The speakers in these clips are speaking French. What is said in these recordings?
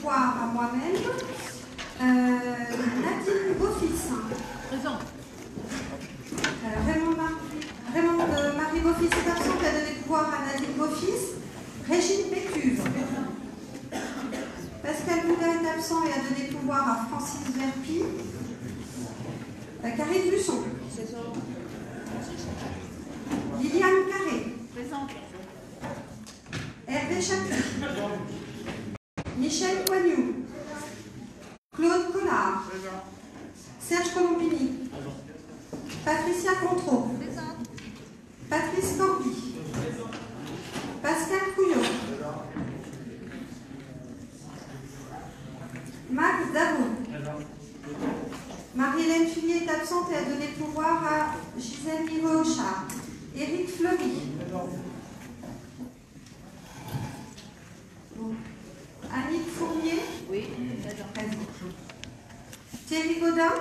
pouvoir à moi-même. Nadine Beaufils. Présent. Raymond Marie Beaufils est absent qui a donné pouvoir à Nadine Beaufils. Régine Bécuve. Pascal Boulet est absent et a donné pouvoir à Francis Verpi. Karine Busson. Liliane Carré. Présente. Hervé Chapuis. Michel Coignoux. Claude Collard. Serge Colombini. Patricia Contreau. Patrice Corby. Pascal Couillon. Max Davot. Marie-Hélène Fillier est absente et a donné pouvoir à Gisèle Mirochard. Éric Fleury. Annick Fournier. Oui. Thierry Gaudin.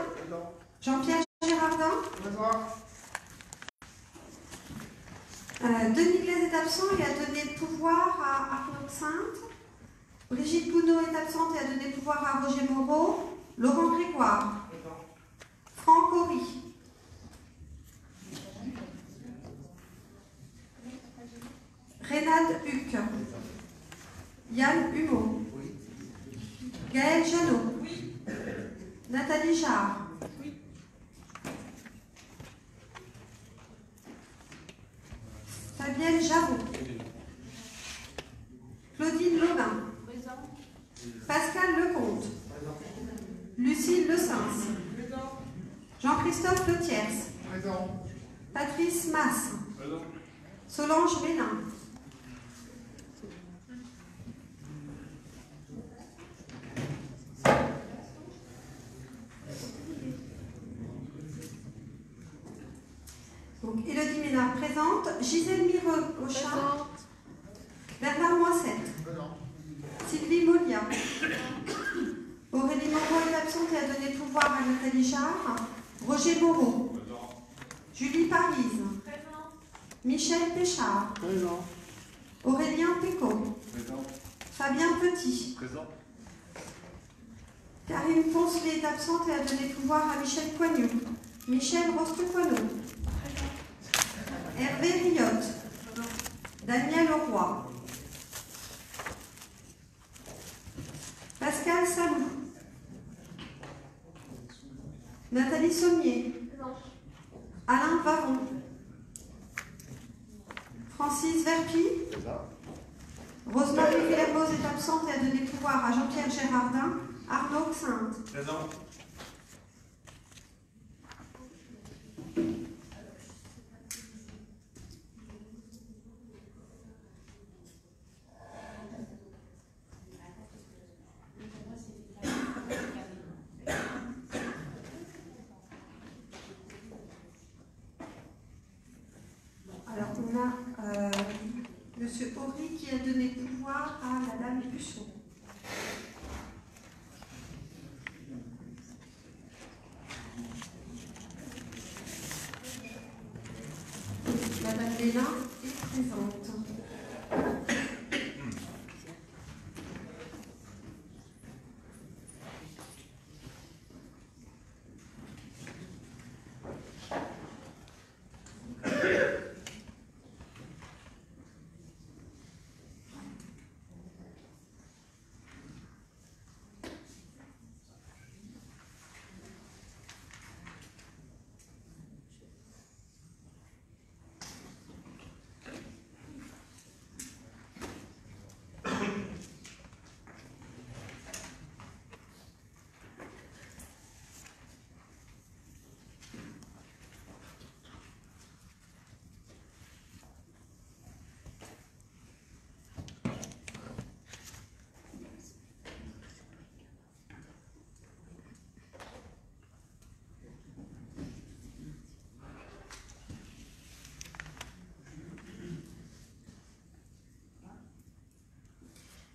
Jean-Pierre Gérardin. Denis Glaise est absent et a donné pouvoir à Arnaud Sainte. Brigitte Boudot est absente et a donné pouvoir à Roger Moreau. Laurent Grégoire. Franck Horry. Reynald Huc. Yann Humeau. Gaël Janot. Nathalie Jarre. Fabienne Javot. Claudine Lobin. Pascal Lecomte. Lucille Lesens. Jean-Christophe Lethiers. Patrice Masse. Solange Mélin. Donc, Élodie Ménard présente. Gisèle Mireux au chant. Bernard Moissette. Sylvie Molia. Aurélie Moreau est absente et a donné pouvoir à Nathalie Jarre. Roger Moreau. Julie Parise. Michel Péchard. Aurélien Pécaud. Fabien Petit. Karine Poncelet est absente et a donné pouvoir à Michel Coignoux. Michel Rostecoineau. Hervé Riotte. Daniel Leroy. Pascal Salou. Nathalie Sommier. Alain Varon. Francis Verpi. Rosemarie Villermoz est absente et a donné pouvoir à Jean-Pierre Gérardin. Arnaud Sainte. Présent. Alors, on a Monsieur Horry qui a donné pouvoir à Madame Busson. Madame Bélin est présente.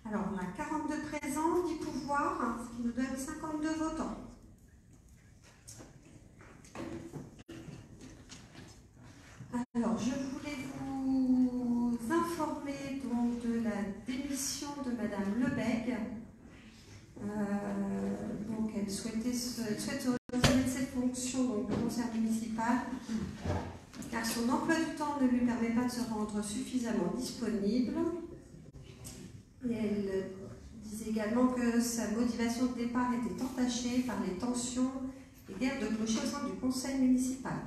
Alors, on a 42 présents, 10 pouvoirs, ce qui nous donne 52 votants. Alors, je voulais vous informer donc de la démission de Madame Lebègue Elle souhaite se retirer de cette fonction donc, de conseillère municipale car son emploi du temps ne lui permet pas de se rendre suffisamment disponible. Et elle disait également que sa motivation de départ était entachée par les tensions et guerres de clocher au sein du conseil municipal.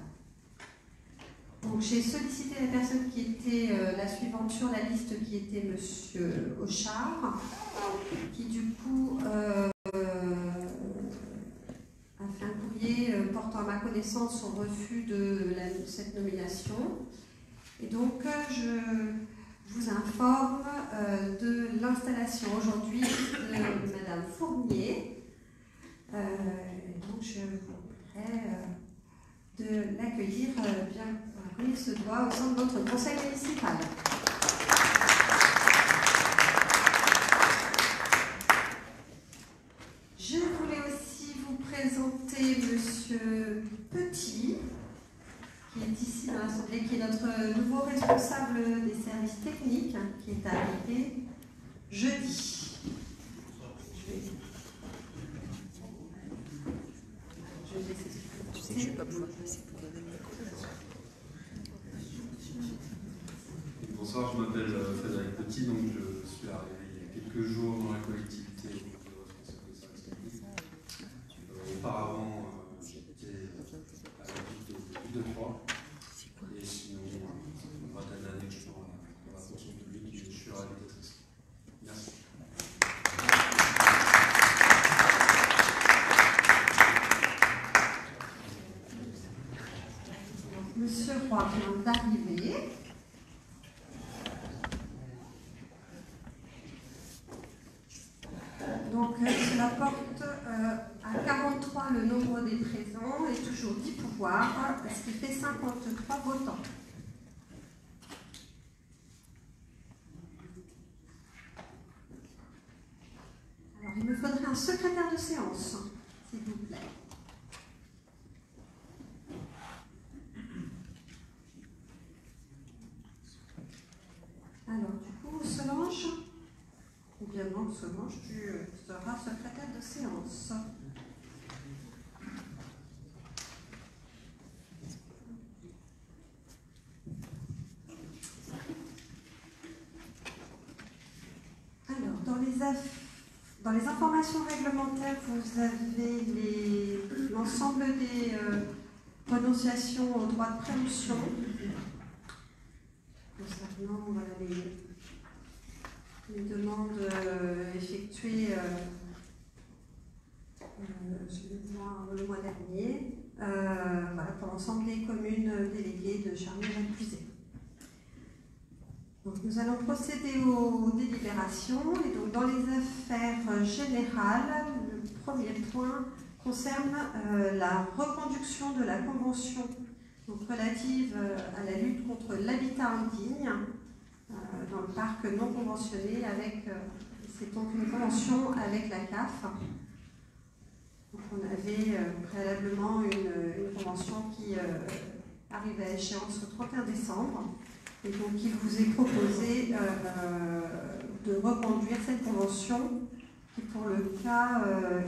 Donc j'ai sollicité la personne qui était la suivante sur la liste, qui était Monsieur Auchard, qui du coup a fait un courrier portant à ma connaissance son refus de cette nomination. Et donc je vous informe de l'installation aujourd'hui de Madame Fournier. Donc je vous prie de l'accueillir bien comme il se doit au sein de notre conseil municipal. Je voulais aussi vous présenter Monsieur Petit, qui est ici dans l'Assemblée, qui est notre nouveau responsable des services techniques, qui est arrivé jeudi. Tu sais que je ne vais pas pouvoir passer pour la même école. Bonsoir, je m'appelle Frédéric Petit, donc je suis arrivé il y a quelques jours dans la collectivité au niveau responsable des services techniques. Auparavant, j'étais à la ville de Troyes, et sinon, ça fait une vingtaine d'années que je suis dans la fonction publique et je suis ravi d'être ici. Merci. Monsieur Roy vient d'arriver. Donc, cela porte à 43 le nombre des présents et toujours 10 pouvoirs, ce qui fait 53 votants. Alors, il me faudrait un secrétaire de séance, s'il vous plaît. Alors, du coup, Solange, ou bien non, Solange, tu seras secrétaire de séance. Alors, dans les informations réglementaires, vous avez l'ensemble des renonciations au droit de préemption. Concernant voilà, les demandes effectuées le mois dernier voilà, pour l'ensemble des communes déléguées de Charny-Valluzé. Donc nous allons procéder aux délibérations et donc dans les affaires générales, le premier point concerne la reconduction de la convention donc relative à la lutte contre l'habitat indigne dans le parc non conventionné avec, c'est donc une convention avec la CAF. Donc on avait préalablement une convention qui arrive à échéance au 31 décembre et donc il vous est proposé de reconduire cette convention qui pour le cas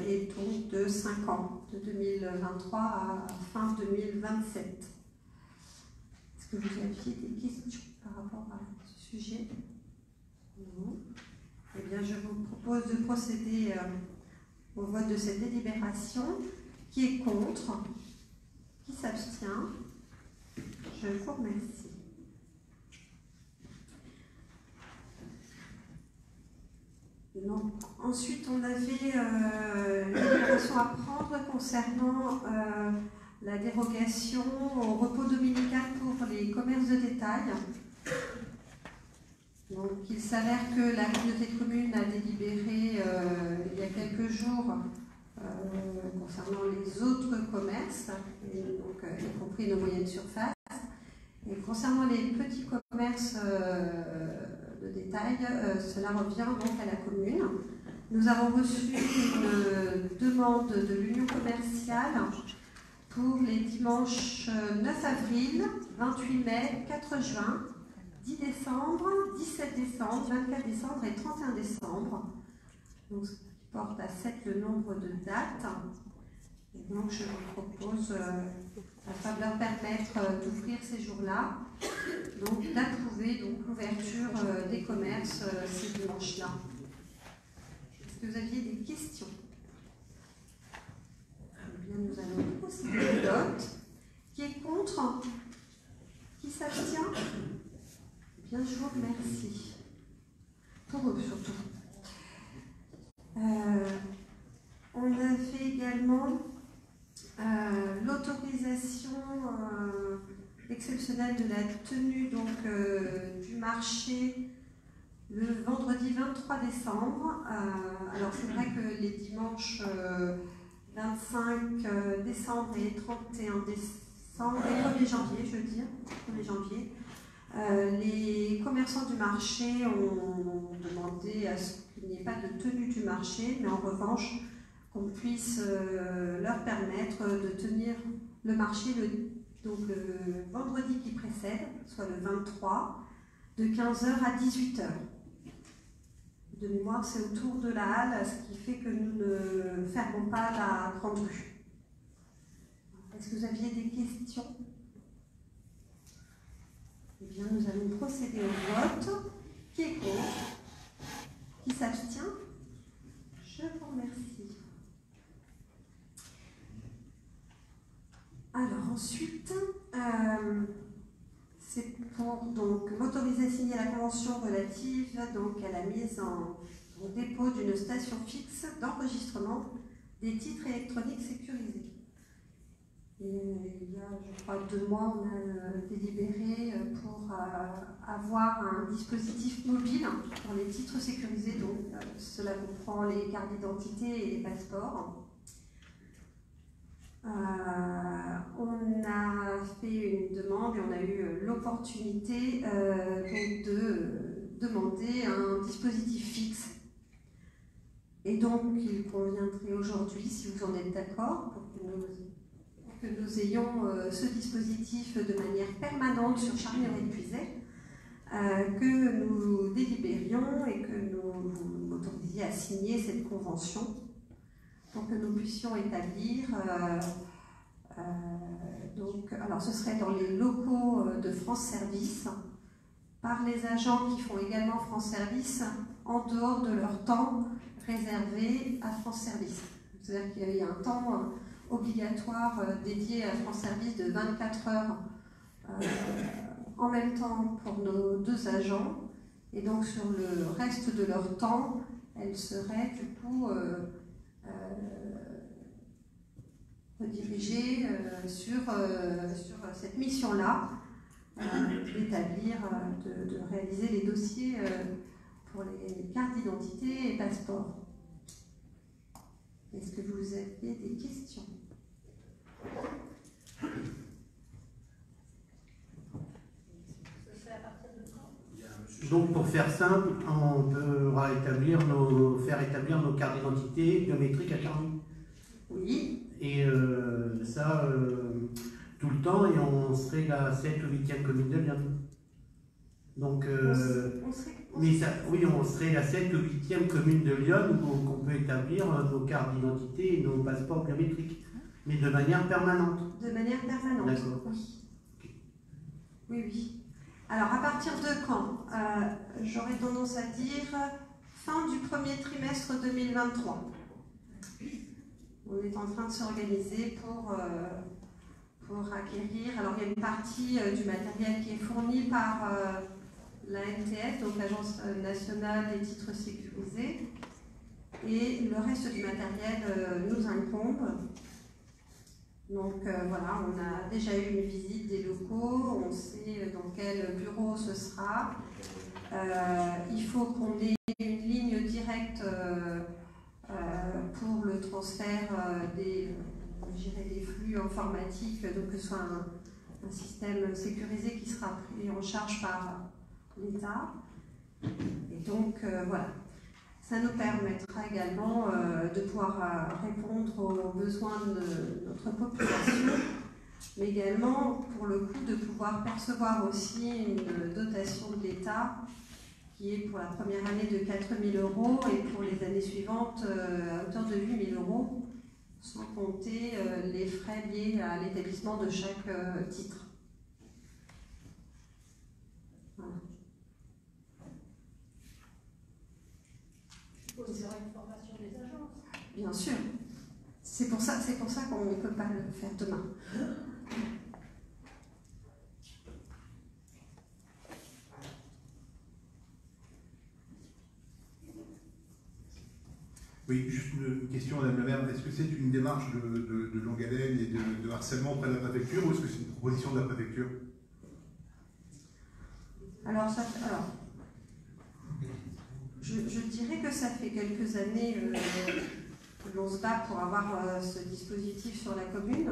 est donc de 5 ans, de 2023 à fin 2027. Est-ce que vous aviez des questions par rapport à ce sujet? Non. Eh bien, je vous propose de procéder au vote de cette délibération. Qui est contre? Qui s'abstient? Je vous remercie. Donc, ensuite, on avait une délibération à prendre concernant la dérogation au repos dominical pour les commerces de détail. Donc, il s'avère que la communauté de communes a délibéré il y a quelques jours concernant les autres commerces, et donc, y compris nos moyennes surfaces. Et concernant les petits commerces de détail, cela revient donc à la commune. Nous avons reçu une demande de l'Union commerciale pour les dimanches 9 avril, 28 mai, 4 juin, 10 décembre, 17 décembre, 24 décembre et 31 décembre. Donc, porte à 7 le nombre de dates. Et donc je vous propose, afin de leur permettre d'ouvrir ces jours-là, donc d'approuver l'ouverture des commerces ces dimanches-là. Est-ce que vous aviez des questions? Eh bien, nous allons procéder au vote. Qui est contre? Qui s'abstient? Eh bien, je vous remercie. Pour eux surtout. On a fait également l'autorisation exceptionnelle de la tenue du marché le vendredi 23 décembre. Alors c'est vrai que les dimanches 25 décembre et 31 décembre et 1er janvier, je veux dire, 1er janvier, les commerçants du marché ont demandé à ce qu'il n'y ait pas de tenue du marché, mais en revanche qu'on puisse leur permettre de tenir le marché le vendredi qui précède, soit le 23, de 15h à 18h. De mémoire, c'est autour de la halle, ce qui fait que nous ne fermons pas la grande rue. Est-ce que vous aviez des questions? Eh bien, nous allons procéder au vote. Qui est contre? Qui s'abstient? Je vous remercie. Alors ensuite, c'est pour m'autoriser à signer la convention relative à la mise en dépôt d'une station fixe d'enregistrement des titres électroniques sécurisés. Et il y a, je crois, 2 mois, on a délibéré pour avoir un dispositif mobile pour les titres sécurisés. Donc, cela comprend les cartes d'identité et les passeports. On a fait une demande et on a eu l'opportunité de demander un dispositif fixe. Et donc, il conviendrait aujourd'hui, si vous en êtes d'accord, pour que nous ayons ce dispositif de manière permanente sur Charnières-Épuisé, que nous délibérions et que nous vous autorisiez à signer cette convention pour que nous puissions établir. Alors ce serait dans les locaux de France Service, par les agents qui font également France Service, en dehors de leur temps réservé à France Service. C'est-à-dire qu'il y a un temps obligatoire dédié à France Service de 24 heures en même temps pour nos 2 agents, et donc sur le reste de leur temps, elles seraient du coup redirigées sur cette mission-là, d'établir, de réaliser les dossiers pour les cartes d'identité et passeports. Est-ce que vous avez des questions? Donc pour faire simple, on pourra faire établir nos cartes d'identité biométriques à Charny. Oui. Et ça, tout le temps, et on serait la 7 ou 8e commune de Lyon. Donc, on serait la 7 ou 8e commune de Lyon où on peut établir nos cartes d'identité et nos passeports biométriques, mais de manière permanente. De manière permanente. D'accord. Oui. Oui, oui. Alors, à partir de quand? J'aurais tendance à dire fin du 1er trimestre 2023. On est en train de s'organiser pour acquérir. Alors, il y a une partie du matériel qui est fourni par la NTS, donc l'Agence nationale des titres sécurisés, et le reste du matériel nous incombe. Donc voilà, on a déjà eu une visite des locaux, on sait dans quel bureau ce sera. Il faut qu'on ait une ligne directe pour le transfert des flux informatiques, donc que ce soit un système sécurisé qui sera pris en charge par l'État. Et donc voilà. Ça nous permettra également de pouvoir répondre aux besoins de notre population, mais également, pour le coup, de pouvoir percevoir aussi une dotation de l'État qui est pour la première année de 4 000 € et pour les années suivantes à hauteur de 8 000 €, sans compter les frais liés à l'établissement de chaque titre. Voilà. Il y aura une formation des agences. Bien sûr. C'est pour ça qu'on ne peut pas le faire demain. Oui, juste une question, Madame la maire. Est-ce que c'est une démarche de longue haleine et de harcèlement auprès de la préfecture, ou est-ce que c'est une proposition de la préfecture? Alors, je dirais que ça fait quelques années que l'on se bat pour avoir ce dispositif sur la commune.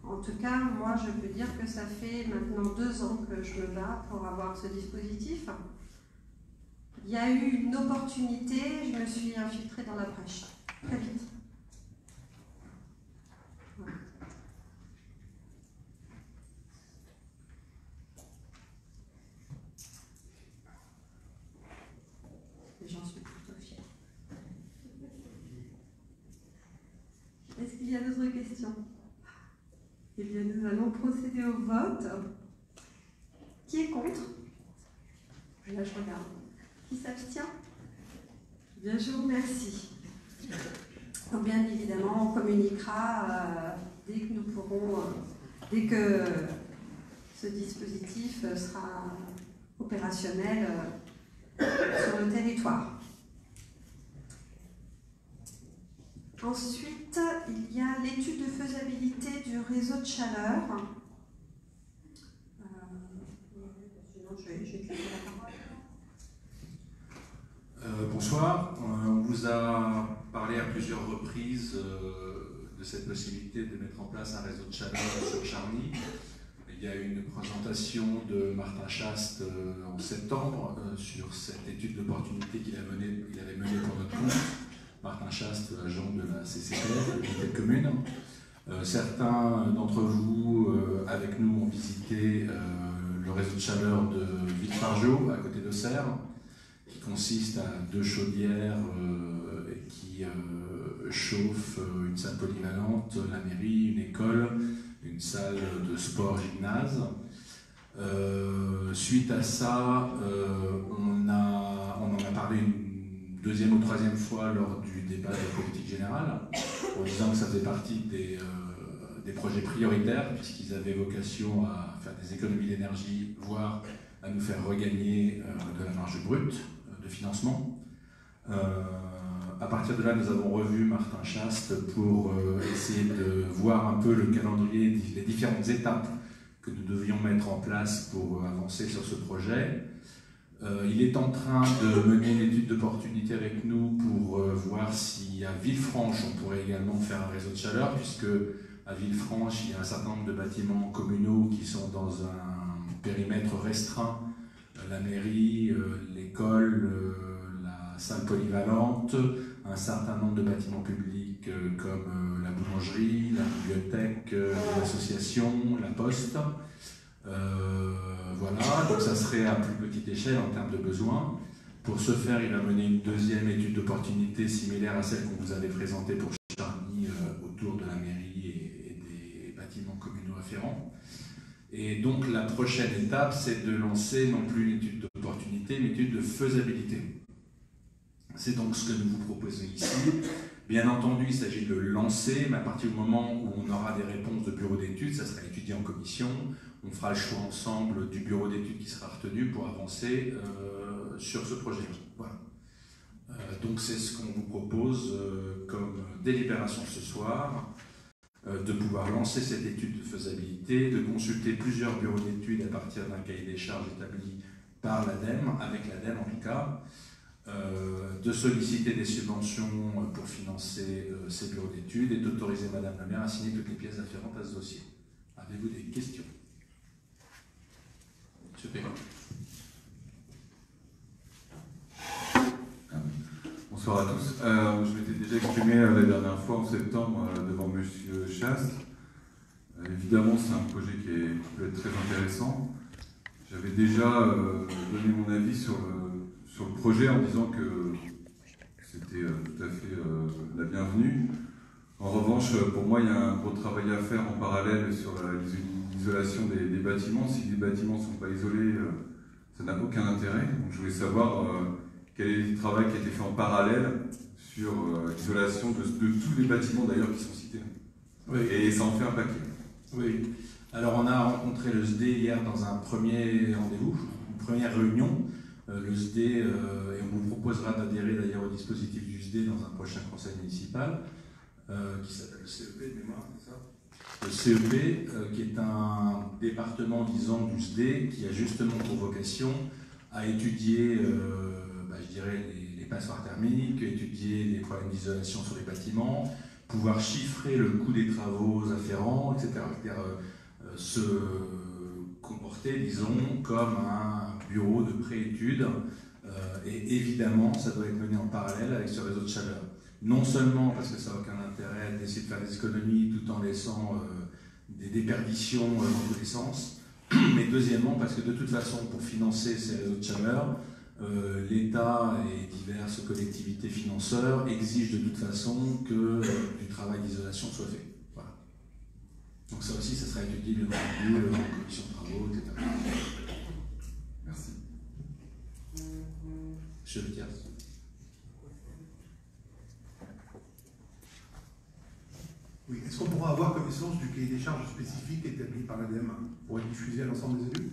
En tout cas, moi, je peux dire que ça fait maintenant 2 ans que je me bats pour avoir ce dispositif. Il y a eu une opportunité, je me suis infiltrée dans la brèche, très vite. Voilà. Et j'en suis plutôt fière. Est-ce qu'il y a d'autres questions? Eh bien, nous allons procéder au vote. Qui est contre? Là, je regarde. Qui s'abstient? Bien, je vous remercie. Donc, bien évidemment, on communiquera dès que nous pourrons, dès que ce dispositif sera opérationnel sur le territoire. Ensuite, il y a l'étude de faisabilité du réseau de chaleur. Sinon, je vais te laisser la parole. Bonsoir, on vous a parlé à plusieurs reprises de cette possibilité de mettre en place un réseau de chaleur sur Charny. Il y a eu une présentation de Martin Chaste en septembre sur cette étude d'opportunité qu'il avait menée pour notre compte. Martin Chaste, agent de la CCPF, l'unité de commune. Certains d'entre vous, avec nous, ont visité le réseau de chaleur de Villefargeau, à côté d'Auxerre, qui consiste à 2 chaudières qui chauffent une salle polyvalente, la mairie, une école, une salle de sport gymnase. Suite à ça, on en a parlé une 2e ou 3e fois lors du débat de la politique générale, en disant que ça faisait partie des projets prioritaires, puisqu'ils avaient vocation à faire des économies d'énergie, voire à nous faire regagner de la marge brute de financement. À partir de là, nous avons revu Martin Chaste pour essayer de voir un peu le calendrier, les différentes étapes que nous devions mettre en place pour avancer sur ce projet. Il est en train de mener une étude d'opportunité avec nous pour voir si à Villefranche on pourrait également faire un réseau de chaleur, puisque à Villefranche il y a un certain nombre de bâtiments communaux qui sont dans un périmètre restreint, la mairie, l'école, la salle polyvalente, un certain nombre de bâtiments publics comme la boulangerie, la bibliothèque, l'association, la poste. Voilà, donc ça serait à plus petite échelle en termes de besoins. Pour ce faire, il a mené une 2e étude d'opportunité similaire à celle qu'on vous avait présentée pour Charny autour de la mairie et des bâtiments communaux afférents. Et donc la prochaine étape, c'est de lancer non plus une étude d'opportunité, mais une étude de faisabilité. C'est donc ce que nous vous proposons ici. Bien entendu, il s'agit de le lancer, mais à partir du moment où on aura des réponses de bureau d'études, ça sera étudié en commission. On fera le choix ensemble du bureau d'études qui sera retenu pour avancer sur ce projet-là. Voilà. Donc c'est ce qu'on vous propose comme délibération ce soir, de pouvoir lancer cette étude de faisabilité, de consulter plusieurs bureaux d'études à partir d'un cahier des charges établi par l'ADEME, avec l'ADEME en tout cas, de solliciter des subventions pour financer ces bureaux d'études et d'autoriser Madame la maire à signer toutes les pièces afférentes à ce dossier. Avez-vous des questions? Monsieur Perrin. Bonsoir à tous. Je m'étais déjà exprimé la dernière fois en septembre devant Monsieur Chaste. Évidemment, c'est un projet qui peut être très intéressant. J'avais déjà donné mon avis sur sur le projet en disant que c'était tout à fait la bienvenue. En revanche, pour moi, il y a un gros travail à faire en parallèle sur l'isolation des bâtiments. Si les bâtiments ne sont pas isolés, ça n'a aucun intérêt. Donc je voulais savoir quel est le travail qui a été fait en parallèle sur l'isolation de tous les bâtiments d'ailleurs qui sont cités. Oui. Et ça en fait un paquet. Oui. Alors on a rencontré le SDE hier dans un premier rendez-vous, une première réunion. Le SDE, et on vous proposera d'adhérer d'ailleurs au dispositif du SDE dans un prochain conseil municipal, qui s'appelle le CEP de mémoire, c'est ça ? Le CEP, qui est un département, disons, du SDE, qui a justement pour vocation à étudier, je dirais, les passoires thermiques, étudier les problèmes d'isolation sur les bâtiments, pouvoir chiffrer le coût des travaux afférents, etc. C'est-à-dire se comporter, disons, comme un bureau de préétude. Et évidemment, ça doit être mené en parallèle avec ce réseau de chaleur. Non seulement parce que ça n'a aucun intérêt d'essayer de faire des économies tout en laissant des déperditions dans tous les sens, mais deuxièmement parce que de toute façon, pour financer ces réseaux de chaleur, l'État et diverses collectivités financeurs exigent de toute façon que du travail d'isolation soit fait. Voilà. Donc ça aussi, ça sera étudié bien entendu en commission de travaux, etc. Merci. Monsieur le Thiers. Oui, est-ce qu'on pourra avoir connaissance du cahier des charges spécifique établi par l'ADEME pour être diffusé à l'ensemble des élus?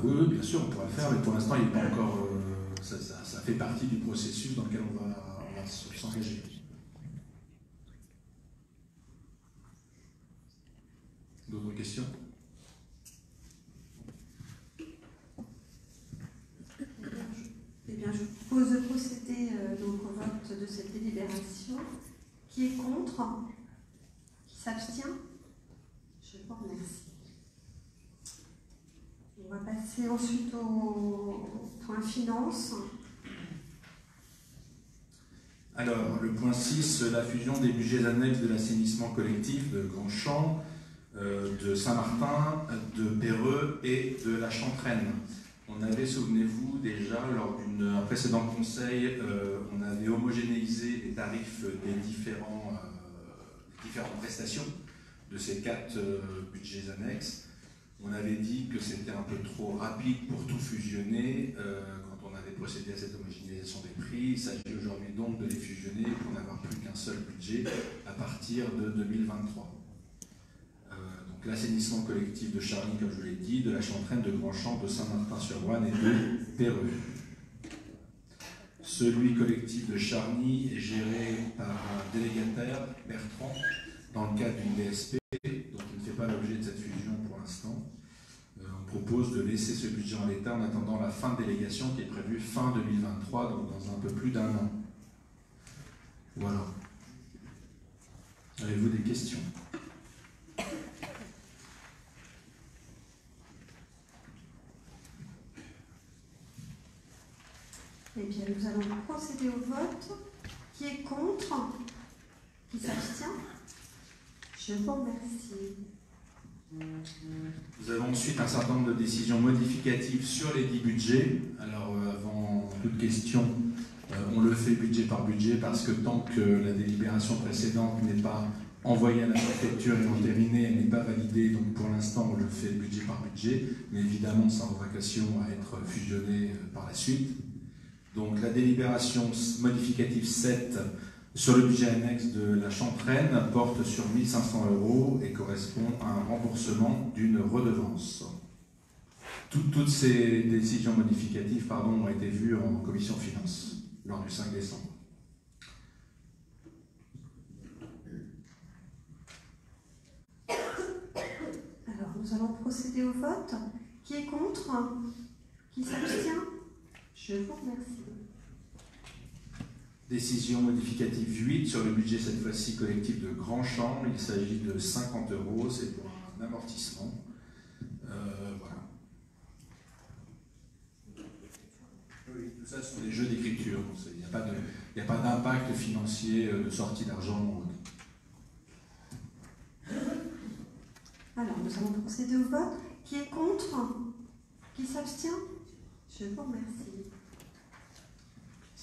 Oui, bien sûr, on pourra le faire, mais pour l'instant, il n'est pas encore. Ça fait partie du processus dans lequel on va s'engager. D'autres questions? Eh bien, je propose de procéder donc au vote de cette délibération. Qui est contre? Qui s'abstient? Je vous remercie. On va passer ensuite au point finance. Alors, le point 6, la fusion des budgets annexes de l'assainissement collectif de Grandchamp, de Saint-Martin, de Perreux et de la Chantraine. On avait, souvenez-vous, déjà, lors d'un précédent conseil, on avait homogénéisé les tarifs des différentes prestations de ces 4 budgets annexes. On avait dit que c'était un peu trop rapide pour tout fusionner quand on avait procédé à cette homogénéisation des prix. Il s'agit aujourd'hui donc de les fusionner pour n'avoir plus qu'un seul budget à partir de 2023. Donc l'assainissement collectif de Charny, comme je vous l'ai dit, de la Chantraine, de Grandchamp, de Saint-Martin-sur-Ouane et de Perreux. Celui collectif de Charny est géré par un délégataire, Bertrand, dans le cadre d'une DSP, donc il ne fait pas l'objet de cette fusion pour l'instant. On propose de laisser ce budget en l'état en attendant la fin de délégation qui est prévue fin 2023, donc dans un peu plus d'1 an. Voilà. Avez-vous des questions? Eh bien, nous allons procéder au vote. Qui est contre? Qui s'abstient? Je vous remercie. Nous avons ensuite un certain nombre de décisions modificatives sur les 10 budgets. Alors, avant toute question, on le fait budget par budget parce que tant que la délibération précédente n'est pas envoyée à la préfecture et entérinée, elle n'est pas validée. Donc, pour l'instant, on le fait budget par budget. Mais évidemment, ça a vocation à être fusionné par la suite. Donc, la délibération modificative 7 sur le budget annexe de la Chantraine porte sur 1 500 € et correspond à un remboursement d'une redevance. Toutes ces décisions modificatives ont été vues en commission finance lors du 5 décembre. Alors, nous allons procéder au vote. Qui est contre? Qui s'abstient? Je vous remercie. Décision modificative 8 sur le budget, cette fois-ci collectif de Grandchamp. Il s'agit de 50 €, c'est pour un amortissement. Voilà. Oui, tout ça sont des jeux d'écriture. Il n'y a pas d'impact financier de sortie d'argent ou autre. Alors, nous allons procéder au vote. Qui est contre? Qui s'abstient? Je vous remercie.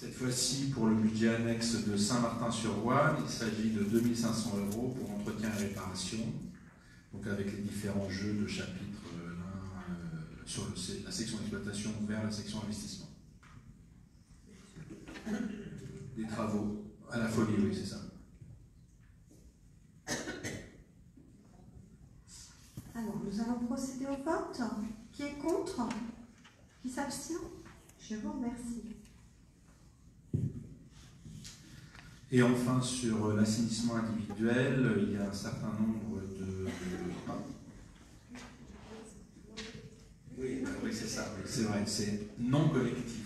Cette fois-ci, pour le budget annexe de Saint-Martin-sur-Ouane, il s'agit de 2 500 € pour entretien et réparation, donc avec les différents jeux de chapitres sur la section exploitation vers la section investissement. Des travaux à la folie, oui, c'est ça. Alors, nous allons procéder au vote. Qui est contre? Qui s'abstient? Je vous remercie. Et enfin, sur l'assainissement individuel, il y a un certain nombre de... Oui, c'est ça, c'est vrai, c'est non collectif.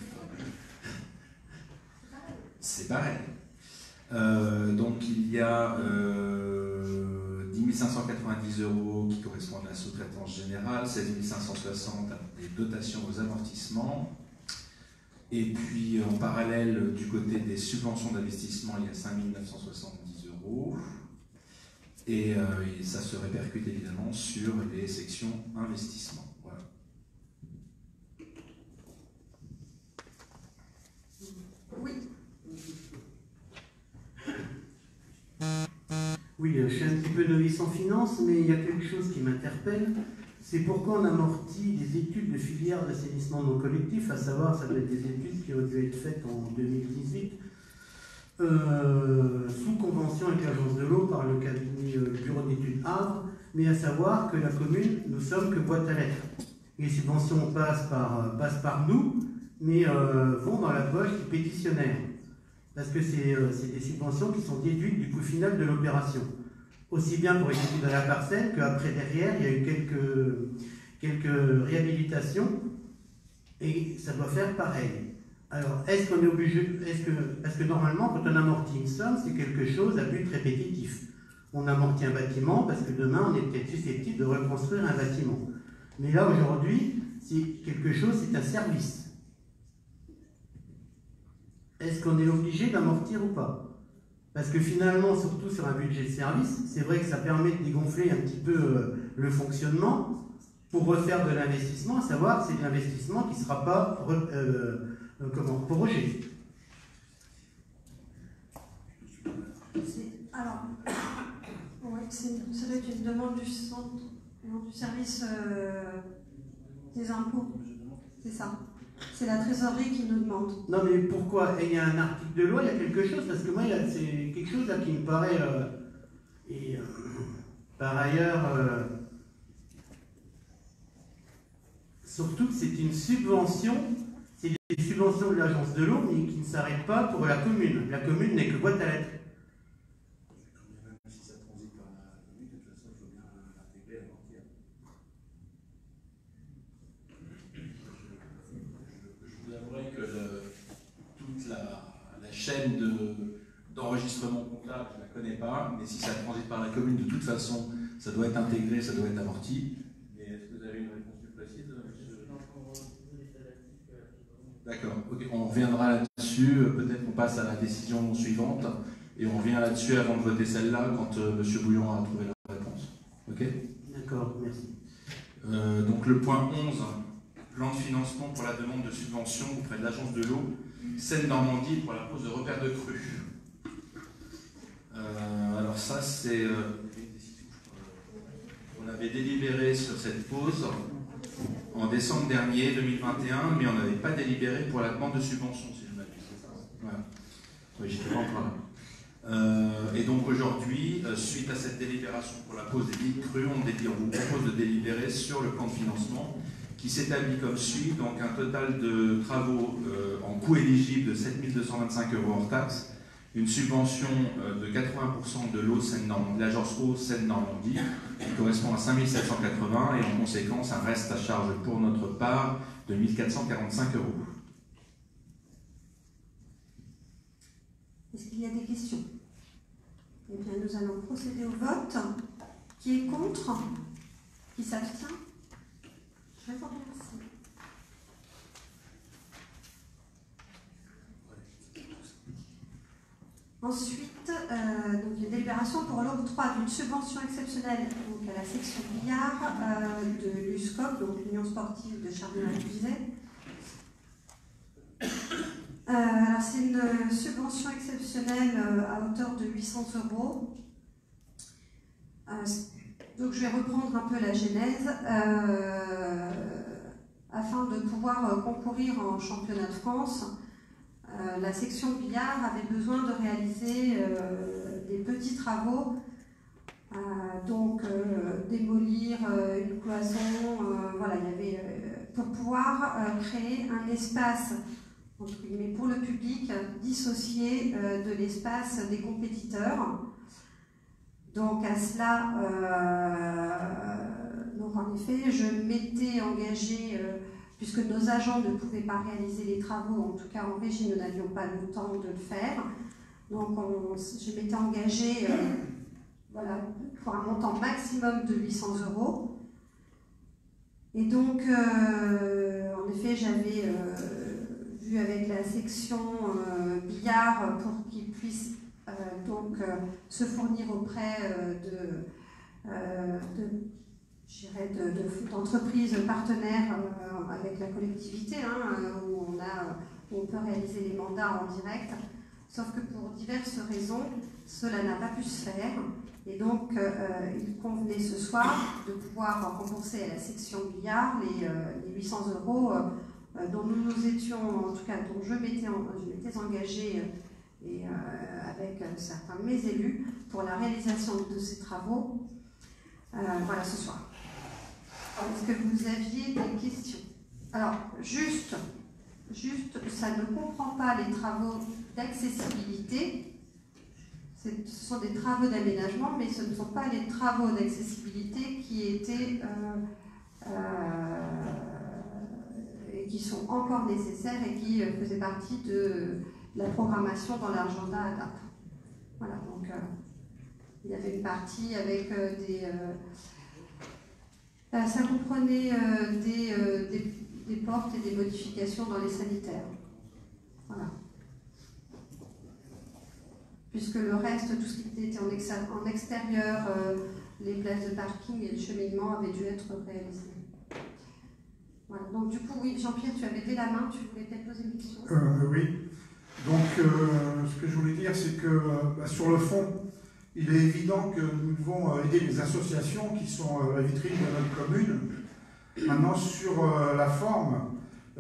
C'est pareil. Donc il y a 10 590 € qui correspondent à la sous-traitance générale, 16 560 à des dotations aux amortissements. Et puis en parallèle, du côté des subventions d'investissement, il y a 5 970 €. Et ça se répercute évidemment sur les sections investissement. Voilà. Oui. Oui, je suis un petit peu novice en finance, mais il y a quelque chose qui m'interpelle. C'est pourquoi on amortit des études de filière d'assainissement non collectif, à savoir, ça doit être des études qui ont dû être faites en 2018, sous convention avec l'agence de l'eau par le cabinet bureau d'études Havre, mais à savoir que la commune, nous sommes que boîte à lettres. Les subventions passent par nous, mais vont dans la poche du pétitionnaire. Parce que c'est des subventions qui sont déduites du coût final de l'opération. Aussi bien pour les études de la parcelle qu'après derrière, il y a eu quelques réhabilitations et ça doit faire pareil. Alors, est-ce qu'on est obligé, parce que normalement, quand on amortit une somme, c'est quelque chose à but répétitif. On amortit un bâtiment parce que demain, on est peut-être susceptible de reconstruire un bâtiment. Mais là, aujourd'hui, c'est quelque chose, c'est un service. Est-ce qu'on est obligé d'amortir ou pas? Parce que finalement, surtout sur un budget de service, c'est vrai que ça permet de dégonfler un petit peu le fonctionnement pour refaire de l'investissement, à savoir que c'est de l'investissement qui ne sera pas prorogé. Alors, ouais, ça doit être une demande du centre, du service des impôts, c'est ça. C'est la trésorerie qui nous demande. Non, mais pourquoi? Il y a un article de loi, il y a quelque chose, parce que moi, c'est quelque chose là qui me paraît... par ailleurs, surtout que c'est une subvention, c'est des subventions de l'agence de l'eau, mais qui ne s'arrêtent pas pour la commune. La commune n'est que boîte à lettres. Même si ça transite par la commune, de toute façon, il faut bien l'intégrer à l'entière. Je vous avouerai que toute la chaîne d'enregistrement comptable, je ne la connais pas, mais si ça transite par la commune, de toute façon, ça doit être intégré, ça doit être amorti. Mais est-ce que vous avez une réponse plus précise, monsieur? D'accord, ok, on reviendra là-dessus, peut-être qu'on passe à la décision suivante, et on revient là-dessus avant de voter celle-là, quand monsieur Bouillon a trouvé la réponse. Ok? D'accord, merci. Donc le point 11, plan de financement pour la demande de subvention auprès de l'agence de l'eau, Seine-Normandie pour la pose de repères de crues. Alors ça, c'est... on avait délibéré sur cette pause en décembre dernier, 2021, mais on n'avait pas délibéré pour la demande de subvention, si je ne m'abuse. Voilà. Oui, j'étais pas encore là. Et donc aujourd'hui, suite à cette délibération pour la pose des dites crues, on vous propose de délibérer sur le plan de financement qui s'établit comme suit, donc un total de travaux en coût éligible de 7 225 € hors taxe, une subvention de 80% de l'eau Seine-Normandie, l'agence eau Seine-Normandie, qui correspond à 5 780 et en conséquence un reste à charge pour notre part de 1 445 €. Est-ce qu'il y a des questions? Eh bien, nous allons procéder au vote. Qui est contre? Qui s'abstient? Je vous remercie. Ensuite, donc les délibérations pour l'octroi d'une subvention exceptionnelle donc à la section billard de l'USCOP, donc l'Union sportive de Chardonnay-Buzet. Alors c'est une subvention exceptionnelle à hauteur de 800 €. Donc je vais reprendre un peu la genèse. Afin de pouvoir concourir en championnat de France, la section billard avait besoin de réaliser des petits travaux, donc démolir une cloison, voilà, il y avait, pour pouvoir créer un espace entre guillemets, pour le public dissocié de l'espace des compétiteurs. Donc à cela, donc en effet, je m'étais engagée, puisque nos agents ne pouvaient pas réaliser les travaux, en tout cas en régie, nous n'avions pas le temps de le faire. Donc je m'étais engagée voilà, pour un montant maximum de 800 €. Et donc, en effet, j'avais vu avec la section billard pour qu'ils puissent donc se fournir auprès d'entreprises partenaires avec la collectivité, où on peut réaliser les mandats en direct, sauf que pour diverses raisons, cela n'a pas pu se faire, et donc il convenait ce soir de pouvoir rembourser à la section billard les 800 € dont nous nous étions, en tout cas dont je m'étais engagée et avec certains de mes élus pour la réalisation de ces travaux. Voilà, ce soir. Est-ce que vous aviez des questions? Alors, juste, ça ne comprend pas les travaux d'accessibilité. Ce sont des travaux d'aménagement, mais ce ne sont pas les travaux d'accessibilité qui étaient et qui sont encore nécessaires et qui faisaient partie de la programmation dans l'agenda ADAP. Voilà, donc il y avait une partie avec ça comprenait des portes et des modifications dans les sanitaires. Voilà. Puisque le reste, tout ce qui était en extérieur, les places de parking et le cheminement avaient dû être réalisés. Voilà. Donc du coup, oui, Jean-Pierre, tu avais levé la main, tu voulais peut-être poser une question? Oui. Donc ce que je voulais dire, c'est que sur le fond, il est évident que nous devons aider les associations qui sont la vitrine de notre commune. Maintenant, sur la forme,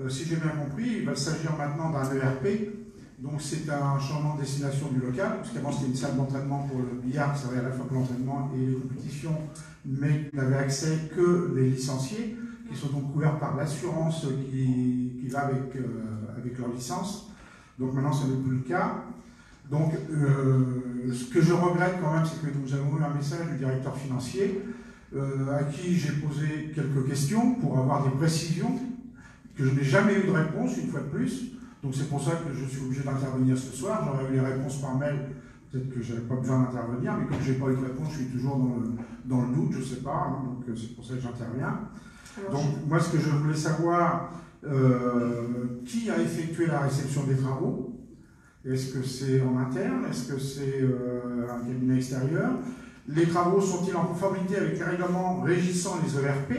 si j'ai bien compris, il va s'agir maintenant d'un ERP. Donc c'est un changement de destination du local, parce qu'avant c'était une salle d'entraînement pour le billard qui servait à la fois pour l'entraînement et les compétitions, mais qui n'avait accès que les licenciés, qui sont donc couverts par l'assurance qui va avec leur licence. Donc maintenant ce n'est plus le cas. Donc ce que je regrette quand même, c'est que nous avons eu un message du directeur financier à qui j'ai posé quelques questions pour avoir des précisions, que je n'ai jamais eu de réponse, une fois de plus. Donc c'est pour ça que je suis obligé d'intervenir ce soir. J'aurais eu les réponses par mail, peut-être que je n'avais pas besoin d'intervenir, mais comme je n'ai pas eu de réponse, je suis toujours dans le doute, je ne sais pas, donc c'est pour ça que j'interviens. Donc moi ce que je voulais savoir, qui a effectué la réception des travaux? Est-ce que c'est en interne? Est-ce que c'est un cabinet extérieur? Les travaux sont-ils en conformité avec les règlements régissant les ERP,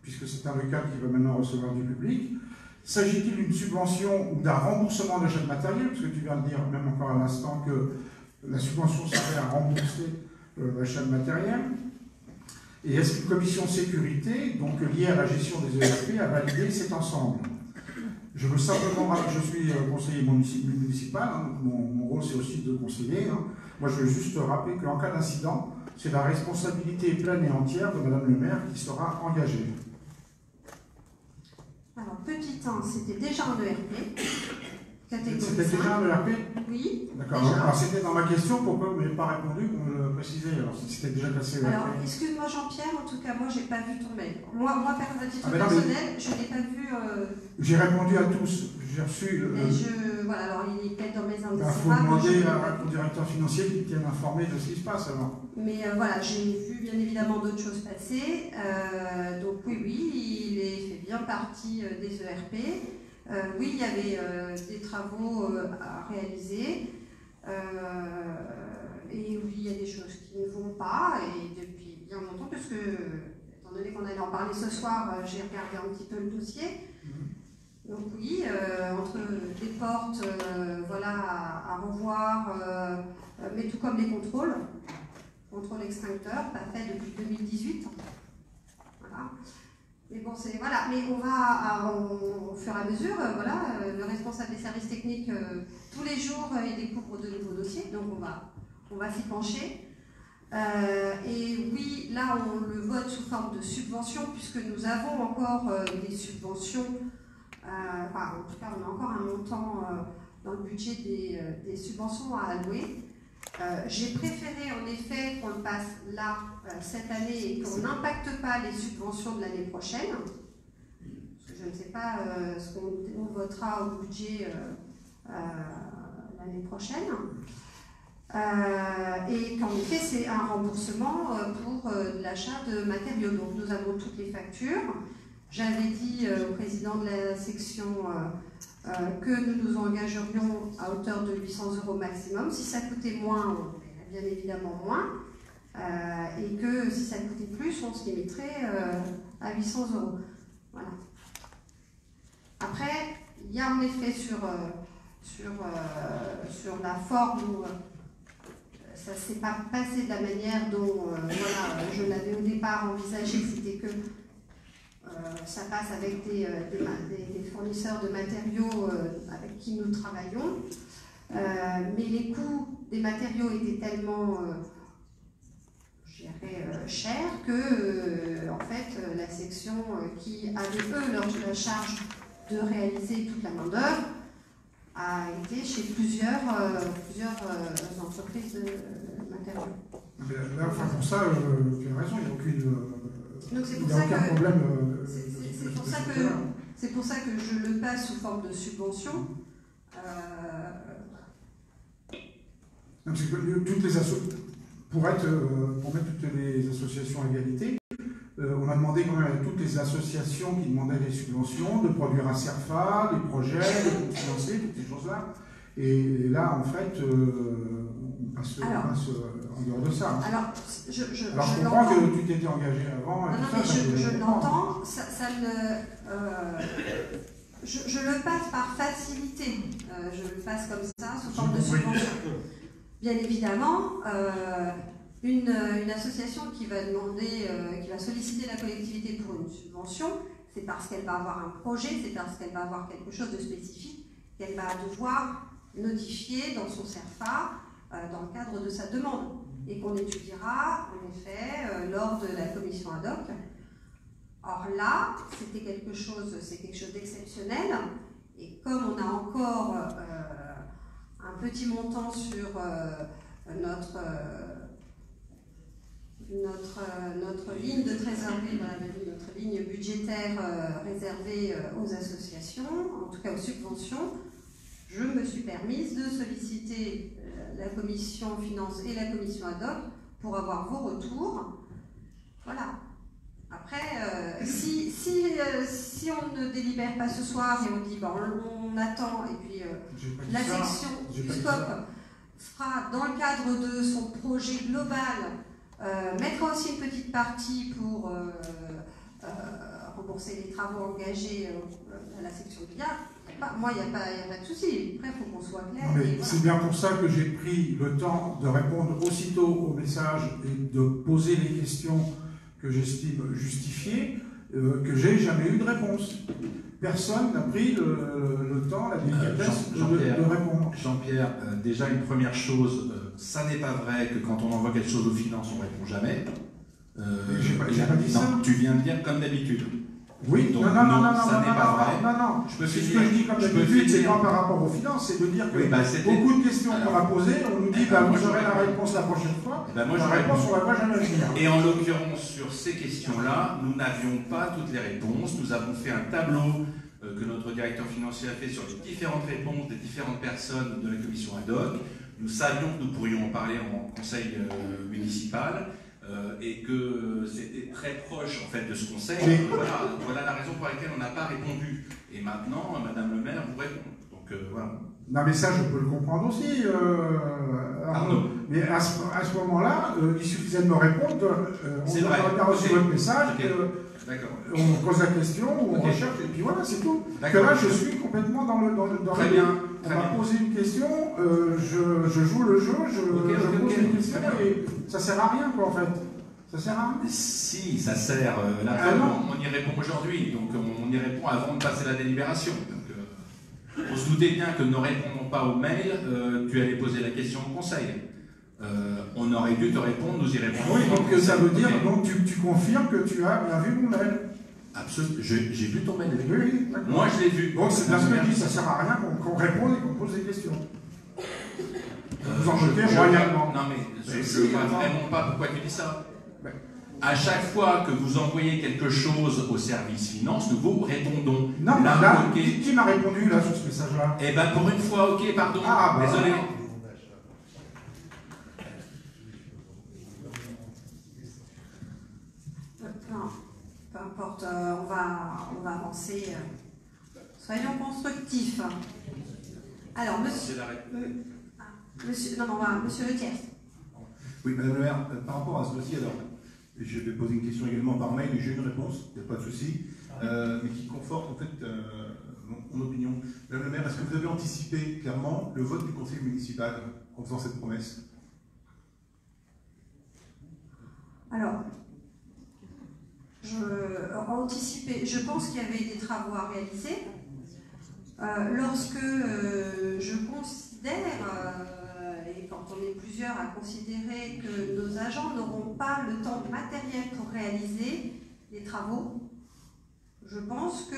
puisque c'est un local qui va maintenant recevoir du public? S'agit-il d'une subvention ou d'un remboursement d'achat de matériel? Parce que tu viens de dire, même encore à l'instant, que la subvention servait à rembourser l'achat de matériel. Et est-ce qu'une commission sécurité, donc liée à la gestion des ERP, a validé cet ensemble? Je veux simplement, je suis conseiller municipal, donc mon rôle c'est aussi de conseiller. Moi je veux juste rappeler qu'en cas d'incident, c'est la responsabilité pleine et entière de Madame le maire qui sera engagée. Alors, petit 1, c'était déjà un ERP. C'était déjà un ERP? Oui. D'accord. Alors, c'était dans ma question, pourquoi vous ne m'avez pas répondu, pour me le préciser, alors si c'était déjà passé ERP. Alors, excuse-moi Jean-Pierre, en tout cas, moi, je n'ai pas vu ton mail. Moi à titre personnel, je n'ai pas vu... J'ai répondu à tous. J'ai reçu... voilà, alors il est peut-être dans mes indésirables. Il faut demander au directeur financier qui tienne informé de ce qui se passe, alors. Mais voilà, j'ai vu bien évidemment d'autres choses passer. Donc oui, il fait bien partie des ERP. Oui, il y avait des travaux à réaliser. Et oui, il y a des choses qui ne vont pas, et depuis bien longtemps, parce que, étant donné qu'on allait en parler ce soir, j'ai regardé un petit peu le dossier. Donc oui, entre des portes voilà, à revoir, mais tout comme les contrôles extincteurs, pas fait depuis 2018. Voilà. Mais bon, c'est voilà. Mais on va au fur et à mesure, voilà, le responsable des services techniques tous les jours il découvre de nouveaux dossiers, donc on va s'y pencher. Et oui, là on le vote sous forme de subvention puisque nous avons encore des subventions. Enfin, en tout cas, on a encore un montant dans le budget des subventions à allouer. J'ai préféré en effet qu'on le passe là cette année et qu'on n'impacte pas les subventions de l'année prochaine. Parce que je ne sais pas ce qu'on votera au budget l'année prochaine. Et qu'en effet, c'est un remboursement pour l'achat de matériaux. Donc nous avons toutes les factures. J'avais dit au président de la section que nous nous engagerions à hauteur de 800 € maximum. Si ça coûtait moins, on paierait bien évidemment moins. Et que si ça coûtait plus, on se limiterait à 800 €. Voilà. Après, il y a en effet sur la forme où ça ne s'est pas passé de la manière dont voilà, je l'avais au départ envisagé, c'était que ça passe avec des fournisseurs de matériaux avec qui nous travaillons, mais les coûts des matériaux étaient tellement chers que en fait la section qui avait eux la charge de réaliser toute la main-d'œuvre a été chez plusieurs entreprises de matériaux. Là, enfin, pour ça, tu as raison, il n'y a aucune. Donc c'est il pour n'y a ça aucun que problème. c'est pour ça que je le passe sous forme de subvention. Non, parce que toutes les pour mettre toutes les associations à égalité, on a demandé quand même à toutes les associations qui demandaient des subventions de produire un CERFA, des projets, de financer, toutes ces choses-là. Et là, en fait, on passe en dehors de ça. Alors, je comprends que tu t'étais engagé avant. Non, mais je l'entends. Je le passe par facilité. Je le passe comme ça, sous forme de subvention. Bien évidemment, une association qui va demander, qui va solliciter la collectivité pour une subvention, c'est parce qu'elle va avoir un projet, c'est parce qu'elle va avoir quelque chose de spécifique qu'elle va devoir notifier dans son CERFA dans le cadre de sa demande et qu'on étudiera en effet lors de la commission ad hoc. Or là, c'est quelque chose d'exceptionnel et comme on a encore un petit montant sur notre ligne de trésorerie, notre ligne budgétaire réservée aux associations, en tout cas aux subventions, je me suis permise de solliciter la commission finance et la commission ad hoc pour avoir vos retours. Voilà. Après, si on ne délibère pas ce soir et on dit on attend et puis la section du SCOP fera dans le cadre de son projet global mettra aussi une petite partie pour rembourser les travaux engagés à la section du billard. Moi, il n'y a pas de souci. Après, il faut qu'on soit clair. Voilà. C'est bien pour ça que j'ai pris le temps de répondre aussitôt au message et de poser les questions que j'estime justifiées, que j'ai jamais eu de réponse. Personne n'a pris le temps, la délicatesse de répondre. Jean-Pierre, déjà une première chose, ça n'est pas vrai que quand on envoie quelque chose aux finances, on ne répond jamais. J'ai pas dit ça. Tu viens de dire comme d'habitude. Oui, donc, non, ça n'est pas vrai. Non. Ce que je dis comme d'habitude, c'est pas par rapport aux finances, c'est de dire que beaucoup de questions qu'on a posées, on nous dit vous aurez la réponse la prochaine fois. La réponse, on ne va pas jamais venir. Et en l'occurrence, sur ces questions-là, nous n'avions pas toutes les réponses. Nous avons fait un tableau que notre directeur financier a fait sur les différentes réponses des différentes personnes de la commission ad hoc. Nous savions que nous pourrions en parler en conseil municipal. Et que c'était très proche en fait de ce conseil. Voilà la raison pour laquelle on n'a pas répondu. Et maintenant, Madame le maire vous répond. Donc voilà. Non mais ça, je peux le comprendre aussi. Mais à ce moment-là, il suffisait de me répondre. On a reçu votre message. D'accord. On pose la question, ou on recherche, et puis voilà, c'est tout. Que là, je suis complètement dans le bien. On m'a posé une question, je joue le jeu, je pose une question, et ça sert à rien, quoi, en fait. Ça sert à rien. Si, ça sert. La preuve, on y répond aujourd'hui, donc on y répond avant de passer la délibération. Donc, on se doutait bien que ne répondant pas au mail, tu allais poser la question au conseil. On aurait dû te répondre, nous y répondons. Oui, donc ça veut dire, donc tu confirmes que tu as bien vu mon mail. Absolument, j'ai vu ton mail. Oui, moi je l'ai vu. Donc c'est bien ce que je dis, ça sert à rien qu'on réponde et qu'on pose des questions. Vous en jetez royalement. Non mais je ne vois vraiment pas pourquoi tu dis ça. À chaque fois que vous envoyez quelque chose au service finance, nous vous répondons. Non, là, qui m'a répondu là sur ce message-là? Eh bien pour une fois, ok, pardon, désolé. Peu importe, on va avancer. Soyons constructifs. Alors, monsieur Le Thiers. Oui, Madame le maire, par rapport à ce dossier, alors, je vais poser une question également par mail, et j'ai une réponse, il n'y a pas de souci, mais qui conforte en fait mon opinion. Madame le maire, est-ce que vous avez anticipé clairement le vote du conseil municipal en faisant cette promesse? Alors, je pense qu'il y avait des travaux à réaliser. Lorsque je considère, et quand on est plusieurs à considérer que nos agents n'auront pas le temps matériel pour réaliser les travaux, je pense qu'il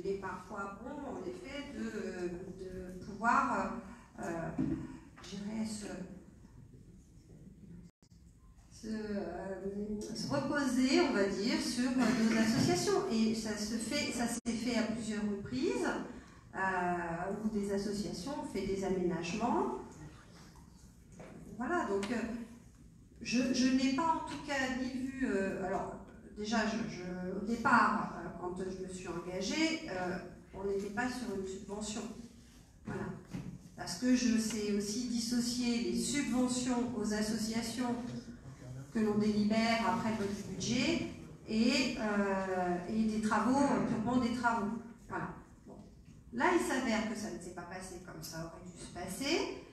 est parfois bon, en effet, de pouvoir, je dirais, se reposer, on va dire, sur nos associations. Et ça s'est fait à plusieurs reprises, où des associations ont fait des aménagements. Voilà, donc je n'ai pas en tout cas ni vu... alors, déjà, au départ, quand je me suis engagée, on n'était pas sur une subvention. Voilà. Parce que je sais aussi dissocier les subventions aux associations que l'on délibère après le budget et des travaux, purement des travaux. Voilà. Bon. Là, il s'avère que ça ne s'est pas passé comme ça aurait dû se passer,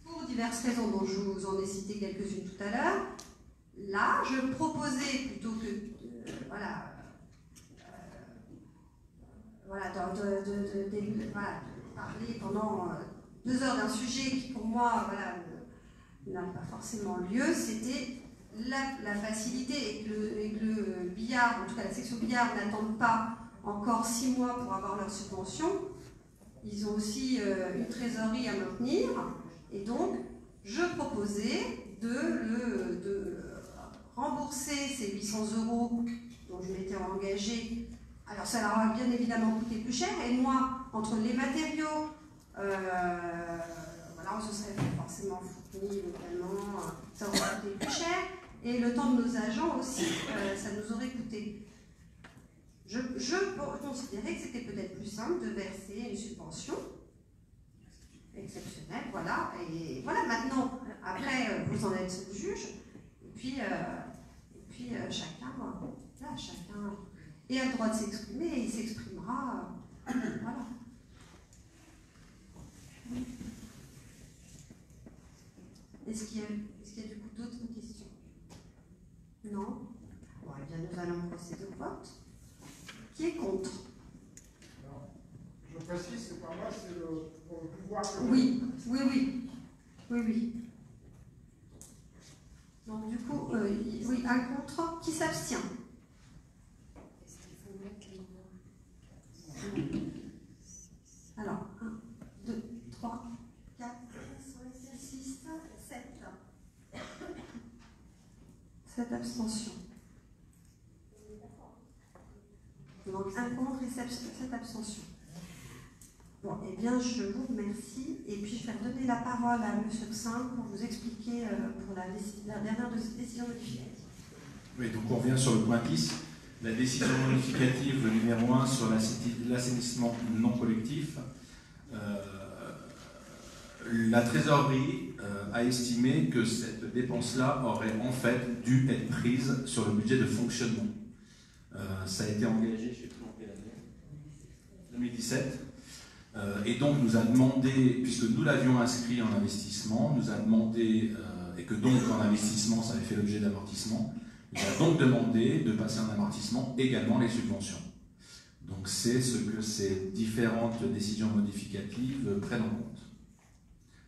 pour diverses raisons dont je vous en ai cité quelques-unes tout à l'heure. Là, je proposais plutôt que de parler pendant 2 heures d'un sujet qui, pour moi, n'a pas forcément lieu, c'était la facilité et que le billard, en tout cas la section billard, n'attendent pas encore 6 mois pour avoir leur subvention. Ils ont aussi une trésorerie à maintenir, et donc je proposais de rembourser ces 800 € dont je m'étais engagée. Alors ça leur a bien évidemment coûté plus cher, et moi, entre les matériaux, on se serait forcément fourni localement, ça aurait coûté plus cher, et le temps de nos agents aussi, ça nous aurait coûté. Je considérais que c'était peut-être plus simple de verser une subvention exceptionnelle, voilà, et voilà, maintenant, après, vous en êtes le juge, et puis chacun a le droit de s'exprimer, et il s'exprimera, voilà. Est-ce qu'il y a du coup d'autres questions? Non? Bon, eh bien, nous allons procéder au vote. Qui est contre? Alors, je précise, c'est pas moi, c'est le pouvoir. Oui. Donc, du coup, oui, un contre. Qui s'abstient? Alors, 1, 2, 3, 4, 5, 6, 7. 7 abstentions. Donc, un contre et 7 abstentions. Bon, eh bien, je vous remercie. Et puis, je vais redonner la parole à M. Xin pour vous expliquer pour la dernière décision modificative. Oui, donc on revient sur le point 10. La décision modificative numéro 1 sur l'assainissement non collectif. La trésorerie a estimé que cette dépenses-là auraient en fait dû être prises sur le budget de fonctionnement. Ça a été engagé, je ne sais plus en quelle année, 2017. Et donc nous a demandé, puisque nous l'avions inscrit en investissement, nous a demandé, et que donc en investissement ça avait fait l'objet d'amortissement, nous a donc demandé de passer en amortissement également les subventions. Donc c'est ce que ces différentes décisions modificatives prennent en compte.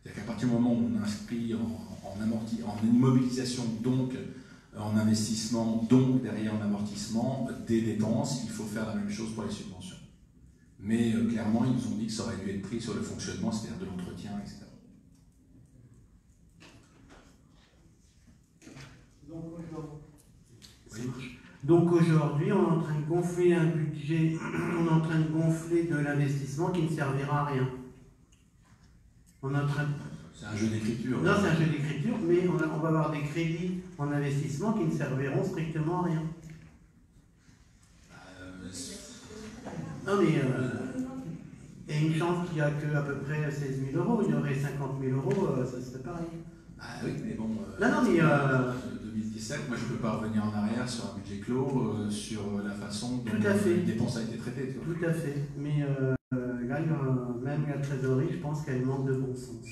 C'est-à-dire qu'à partir du moment où on inscrit en immobilisation, donc en investissement, donc derrière en amortissement, des dépenses, il faut faire la même chose pour les subventions. Mais clairement, ils nous ont dit que ça aurait dû être pris sur le fonctionnement, c'est-à-dire de l'entretien, etc. Donc aujourd'hui, on est en train de gonfler un budget, on est en train de gonfler de l'investissement qui ne servira à rien. On est en train de... C'est un jeu d'écriture. Non, c'est un jeu d'écriture, mais on va avoir des crédits en investissement qui ne serviront strictement à rien. Non, mais il y a une chance qu'il n'y a qu'à peu près 16 000 euros. Il y aurait 50 000 euros, ça serait pareil. Ah oui, mais bon. Non, mais 2017, moi je ne peux pas revenir en arrière sur un budget clos, sur la façon dont les dépenses a été traitée. Tu vois. Tout à fait. Mais là, même la trésorerie, je pense qu'elle manque de bon sens.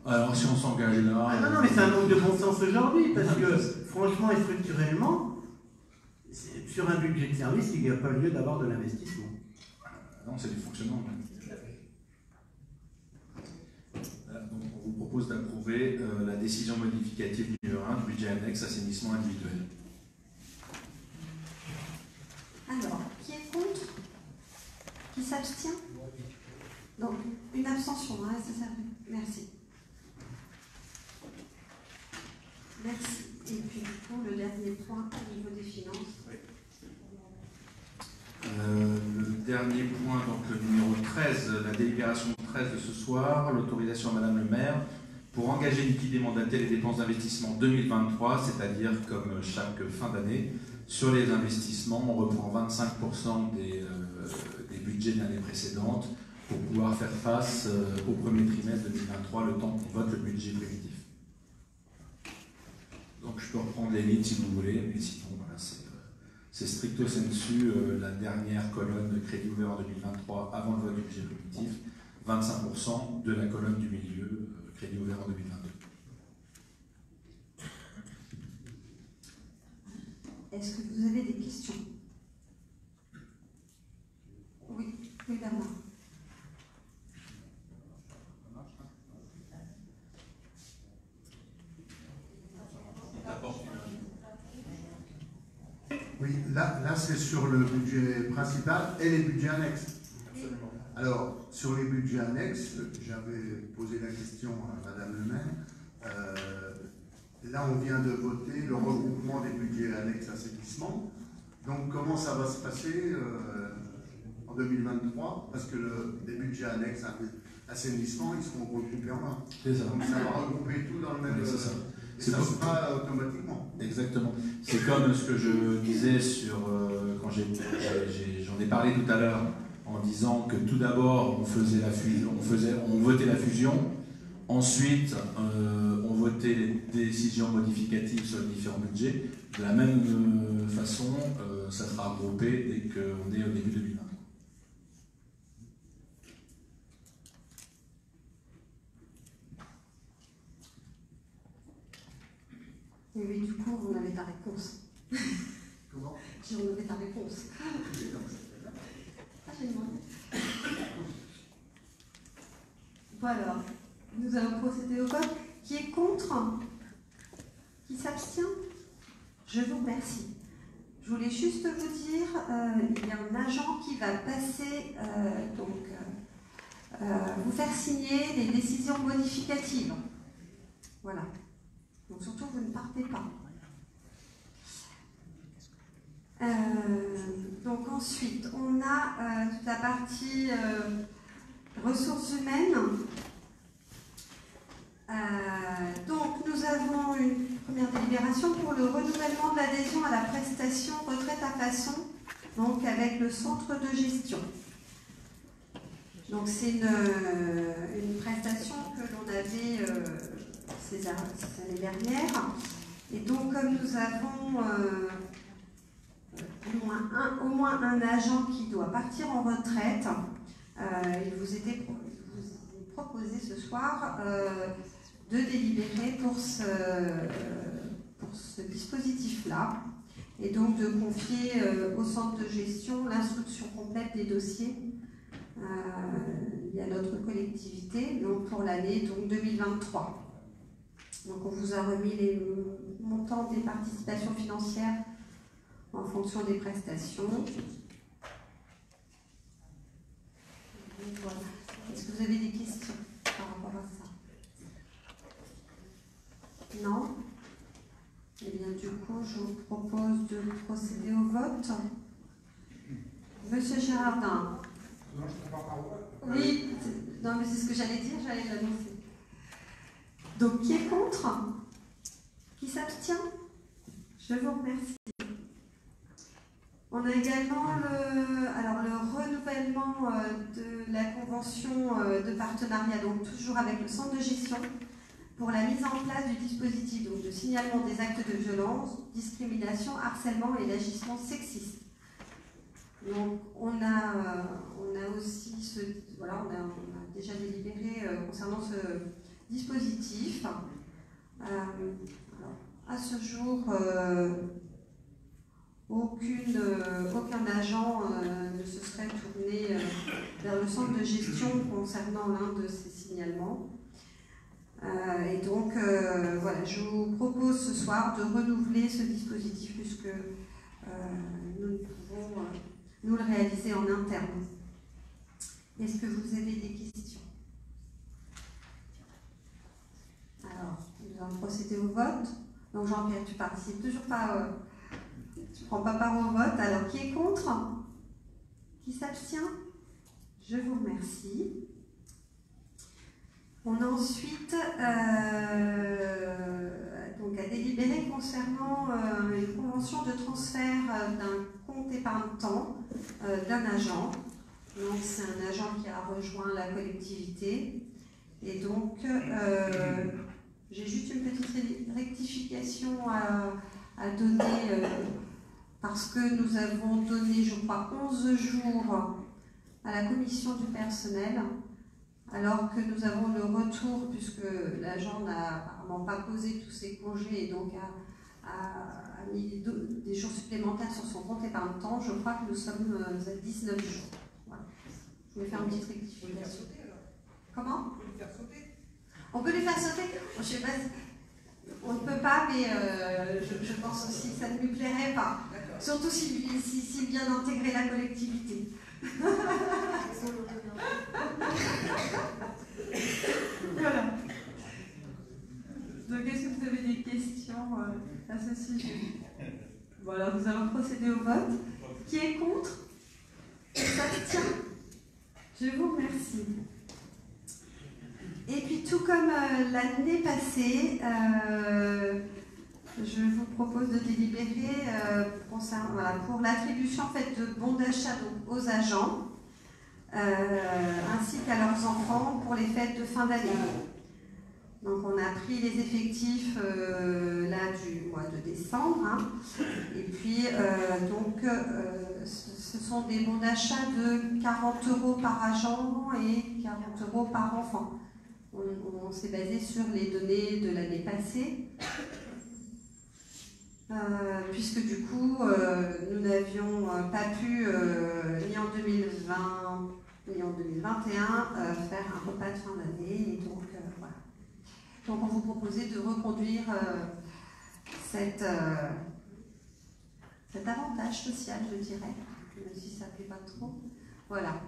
Alors si on s'engage là... Ah, non, mais c'est un manque de bon sens aujourd'hui, parce que franchement et structurellement, sur un budget de service, il n'y a pas lieu d'avoir de l'investissement. Non, c'est du fonctionnement. Donc on vous propose d'approuver la décision modificative numéro 1 du budget annexe assainissement individuel. Alors, qui est contre? Qui s'abstient? Donc, une abstention, hein, c'est ça? Merci. Merci. Et puis, pour le dernier point au niveau des finances. Le dernier point, donc le numéro 13, la délibération 13 de ce soir, l'autorisation à Madame le maire pour engager, liquider, mandater les dépenses d'investissement 2023, c'est-à-dire comme chaque fin d'année, sur les investissements, on reprend 25% des budgets de l'année précédente pour pouvoir faire face au premier trimestre 2023, le temps qu'on vote le budget primitif. Donc je peux reprendre les lignes si vous voulez, mais sinon voilà, c'est stricto sensu la dernière colonne de crédit ouvert en 2023 avant le vote du budget primitif, 25% de la colonne du milieu, crédit ouvert en 2022. Est-ce que vous avez des questions? Oui, oui, Bernard. Oui, là c'est sur le budget principal et les budgets annexes. Absolument. Alors, sur les budgets annexes, j'avais posé la question à Madame le maire. Là, on vient de voter le regroupement des budgets annexes assainissement. Donc, comment ça va se passer en 2023? Parce que les budgets annexes assainissement, ils seront regroupés en un. C'est ça. Donc, ça va regrouper tout dans le même... C'est ça. Et ça se fera automatiquement. Exactement. C'est comme ce que je disais sur quand j'en ai parlé tout à l'heure en disant que tout d'abord on faisait la fusion, on votait la fusion, ensuite on votait les décisions modificatives sur les différents budgets. De la même façon, ça sera regroupé dès qu'on est au début 2020. Oui, du coup, on avait ta réponse. Comment? On avait ta réponse. Ah, j'ai demandé. Bon alors, nous allons procéder au vote. Qui est contre? Qui s'abstient? Je vous remercie. Je voulais juste vous dire, il y a un agent qui va passer, vous faire signer les décisions modificatives. Voilà. Donc surtout, vous ne partez pas. Donc ensuite, on a toute la partie ressources humaines. Donc nous avons une première délibération pour le renouvellement de l'adhésion à la prestation retraite à façon, donc avec le centre de gestion. Donc c'est une prestation que l'on avait, ces années dernières. Et donc, comme nous avons au moins un agent qui doit partir en retraite, il vous est proposé ce soir de délibérer pour ce dispositif-là, et donc de confier au centre de gestion l'instruction complète des dossiers à notre collectivité, donc pour l'année 2023. Donc on vous a remis les montants des participations financières en fonction des prestations. Voilà. Est-ce que vous avez des questions par rapport à ça? Non? Eh bien, du coup, je vous propose de procéder au vote. Monsieur Girardin. Non, je ne prends pas au vote. Oui, non, mais c'est ce que j'allais dire, j'allais l'annoncer. Donc, qui est contre? Qui s'abstient? Je vous remercie. On a également le renouvellement de la convention de partenariat, donc toujours avec le centre de gestion, pour la mise en place du dispositif donc, de signalement des actes de violence, discrimination, harcèlement et d'agissement sexiste. Donc on a aussi on a déjà délibéré concernant ce dispositif. Alors, à ce jour, aucun agent ne se serait tourné vers le centre de gestion concernant l'un de ces signalements. Et donc, voilà, je vous propose ce soir de renouveler ce dispositif puisque nous pouvons nous le réaliser en interne. Est-ce que vous avez des questions? Alors, nous allons procéder au vote. Donc Jean-Pierre, tu participes toujours pas, tu ne prends pas part au vote. Alors, qui est contre? Qui s'abstient? Je vous remercie. On a ensuite donc à délibérer concernant une convention de transfert d'un compte épargne-temps d'un agent. Donc c'est un agent qui a rejoint la collectivité. Et donc j'ai juste une petite rectification à donner parce que nous avons donné, je crois, 11 jours à la commission du personnel. Alors que nous avons le retour, puisque l'agent n'a apparemment pas posé tous ses congés et donc a mis des jours supplémentaires sur son compte épargne-temps, je crois que nous sommes à 19 jours. Voilà. Je voulais faire une petite rectification. Comment? On peut les faire sauter. On peut les faire sauter? Je sais pas, on ne peut pas, mais je pense aussi que ça ne lui plairait pas. Surtout s'il vient d'intégrer la collectivité. Voilà. Donc, est-ce que vous avez des questions à ce sujet? Voilà, nous allons procéder au vote. Qui est contre? Qui s'abstient? Je vous remercie. Et puis, tout comme l'année passée, je vous propose de délibérer pour l'attribution en fait, de bons d'achat aux agents ainsi qu'à leurs enfants pour les fêtes de fin d'année. Donc on a pris les effectifs là du mois de décembre et puis ce sont des bons d'achat de 40 € par agent et 40 € par enfant. On s'est basé sur les données de l'année passée. Puisque du coup, nous n'avions pas pu, ni en 2020, ni en 2021, faire un repas de fin d'année. Et donc, voilà. Donc, on vous proposait de reconduire cet avantage social, je dirais, même si ça ne plaît pas trop. Voilà.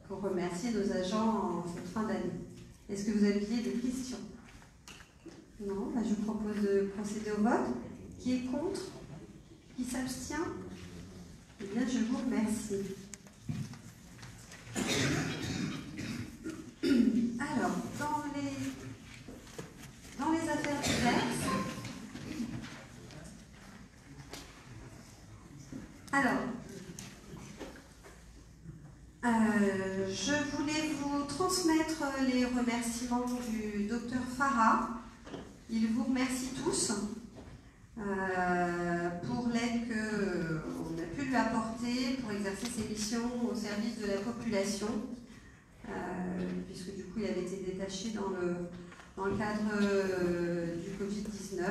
Pour remercier nos agents en cette fin d'année. Est-ce que vous aviez des questions? Non, bah je vous propose de procéder au vote. Qui est contre? Qui s'abstient? Eh bien, je vous remercie. Alors, dans les affaires diverses, Je voulais vous transmettre les remerciements du docteur Farah. Il vous remercie tous pour l'aide qu'on a pu lui apporter pour exercer ses missions au service de la population, puisque du coup il avait été détaché dans le cadre du Covid-19.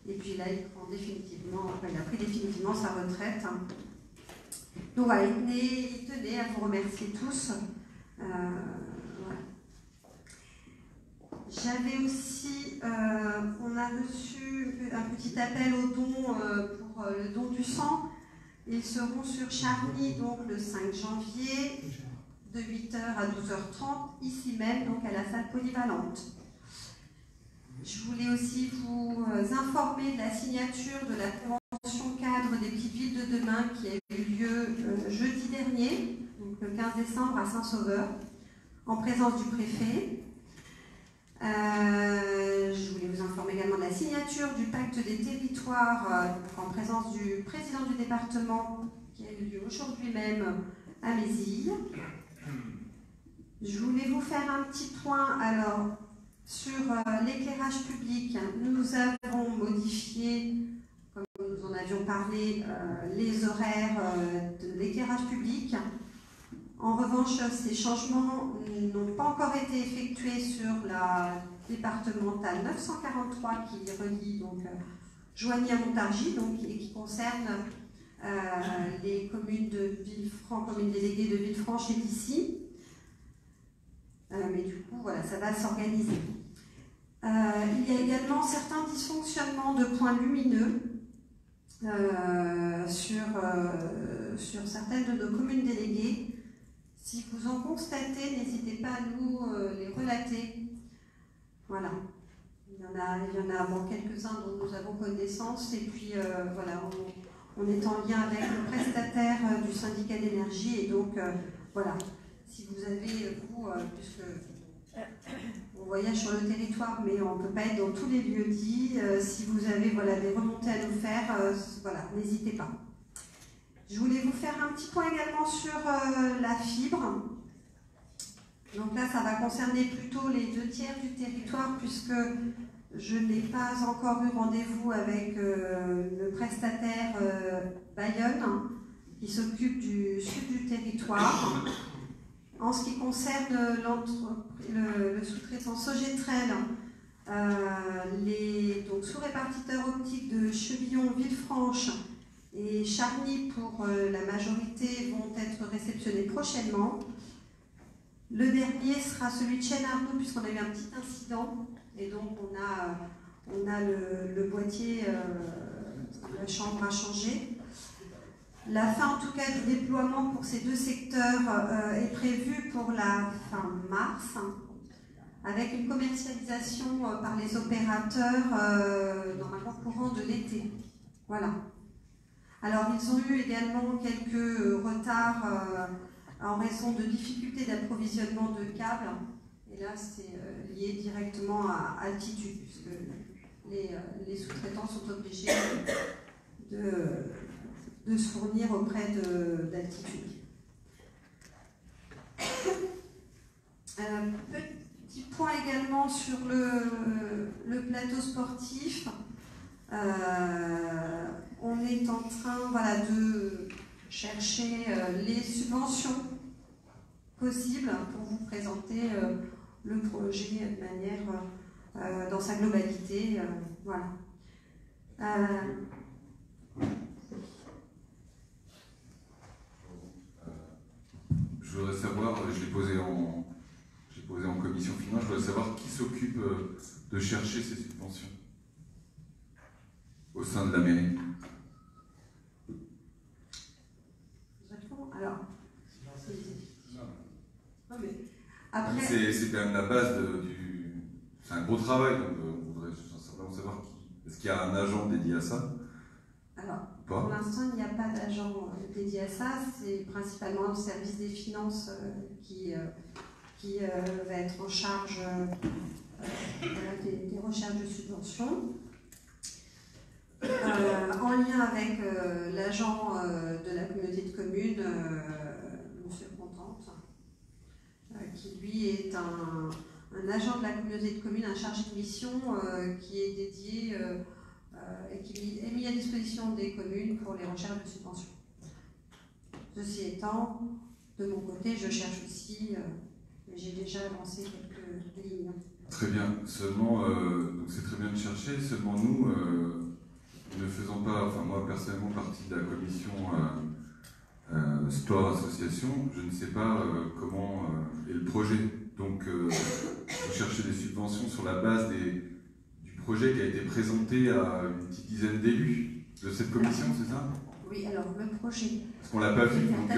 Et puis là, il a pris définitivement sa retraite. Donc voilà, il tenait à vous remercier tous. Voilà. J'avais aussi, on a reçu un petit appel au don pour le don du sang. Ils seront sur Charny, donc le 5 janvier, de 8h à 12h30, ici même, donc à la salle polyvalente. Je voulais aussi vous informer de la signature de la convention cadre des petites villes de demain qui a eu lieu jeudi dernier, donc le 15 décembre à Saint-Sauveur, en présence du préfet. Je voulais vous informer également de la signature du pacte des territoires en présence du président du département qui a eu lieu aujourd'hui même à Mézille. Je voulais vous faire un petit point alors sur l'éclairage public. Nous avons modifié, comme nous en avions parlé, les horaires de l'éclairage public. En revanche, ces changements n'ont pas encore été effectués sur la départementale 943 qui relie donc Joigny à Montargis et qui concerne les communes de Villefranche, communes déléguées de Villefranche et d'Issy. Mais du coup, voilà, ça va s'organiser. Il y a également certains dysfonctionnements de points lumineux sur certaines de nos communes déléguées. Si vous en constatez, n'hésitez pas à nous les relater. Voilà. Il y en a bon, quelques-uns dont nous avons connaissance. Et puis, voilà, on est en lien avec le prestataire du syndicat d'énergie. Et donc, voilà. Si vous avez, puisque on voyage sur le territoire, mais on ne peut pas être dans tous les lieux dits, si vous avez voilà, des remontées à nous faire, voilà, n'hésitez pas. Je voulais vous faire un petit point également sur la fibre. Donc là, ça va concerner plutôt les 2/3 du territoire, puisque je n'ai pas encore eu rendez-vous avec le prestataire Bayonne, qui s'occupe du sud du territoire. En ce qui concerne le sous-traitant Sogetrel, les sous-répartiteurs optiques de Chevillon, Villefranche et Charny pour la majorité vont être réceptionnés prochainement. Le dernier sera celui de Chêne-Arnoux, puisqu'on a eu un petit incident et donc on a le boîtier, la chambre à changer. La fin, en tout cas, du déploiement pour ces deux secteurs est prévue pour la fin mars, avec une commercialisation par les opérateurs normalement courant de l'été. Voilà. Alors, ils ont eu également quelques retards en raison de difficultés d'approvisionnement de câbles. Et là, c'est lié directement à Altitude, puisque les sous-traitants sont obligés de se fournir auprès d'Altitude. Petit point également sur le plateau sportif. On est en train de chercher les subventions possibles pour vous présenter le projet de manière dans sa globalité. Voilà. Je voudrais savoir, je l'ai posé en commission finance, je voudrais savoir qui s'occupe de chercher ces subventions au sein de la mairie. Alors, après, c'est quand même la base du. C'est un gros travail, donc on voudrait simplement savoir qui. Est-ce qu'il y a un agent dédié à ça? Alors, pour l'instant, il n'y a pas d'agent dédié à ça. C'est principalement le service des finances qui va être en charge des recherches de subventions. En lien avec l'agent de la communauté de communes, M. qui lui est un agent de la communauté de communes, un chargé de mission qui est dédié et qui est mis à disposition des communes pour les recherches de subventions. Ceci étant, de mon côté, je cherche aussi, j'ai déjà lancé quelques lignes. Très bien, seulement, donc c'est très bien de chercher, seulement nous, ne faisons pas, enfin moi personnellement, partie de la commission Sport Association, je ne sais pas comment est le projet. Donc, vous cherchez des subventions sur la base du projet qui a été présenté à une petite dizaine d'élus de cette commission, c'est ça? Oui, alors le projet. Parce qu'on ne l'a pas vu, donc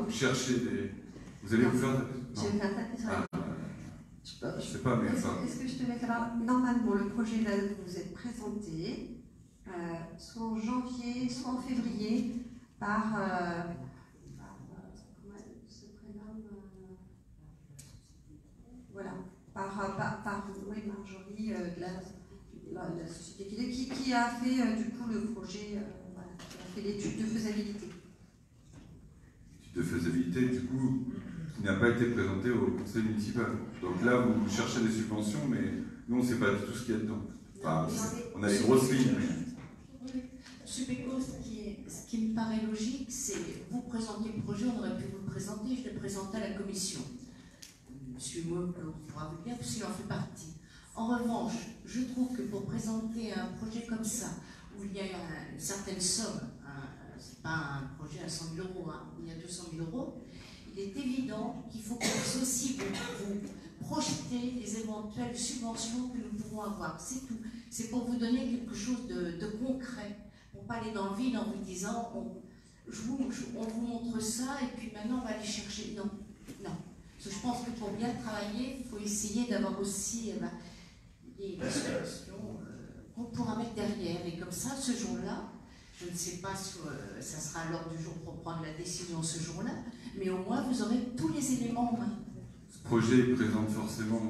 vous cherchez des. Vous allez vous faire. Je vais faire taper sur les doigts. Je sais pas, mais enfin. Est-ce que je te mettrai là? Normalement, le projet là vous êtes présenté, soit en janvier, soit en février, par. Comment elle se prénomme voilà, par oui, Marjorie de la société qui a fait du coup le projet, voilà, qui a fait l'étude de faisabilité. L'étude de faisabilité, du coup, qui n'a pas été présentée au conseil municipal. Donc là, vous cherchez des subventions, mais nous, on ne sait pas du tout ce qu'il y a dedans. Enfin, on a les grosses lignes. Monsieur Péco, ce qui me paraît logique, c'est vous présenter le projet, on aurait pu vous le présenter, je l'ai présenté à la commission. Monsieur Moe pourra vous le dire, parce qu'il en fait partie. En revanche, je trouve que pour présenter un projet comme ça, où il y a une certaine somme, c'est pas un projet à 100 000 euros, où il y a 200 000 euros, il est évident qu'il faut qu'on puisse aussi vous projeter les éventuelles subventions que nous pourrons avoir. C'est tout. C'est pour vous donner quelque chose de concret, pour ne pas aller dans le vide en vous disant on vous montre ça et puis maintenant on va aller chercher. Non, non. Parce que je pense que pour bien travailler, il faut essayer d'avoir aussi des solutions qu'on pourra mettre derrière. Et comme ça, ce jour-là, je ne sais pas si ça sera à l'ordre du jour pour prendre la décision ce jour-là, mais au moins vous aurez tous les éléments en main. Ce projet présente forcément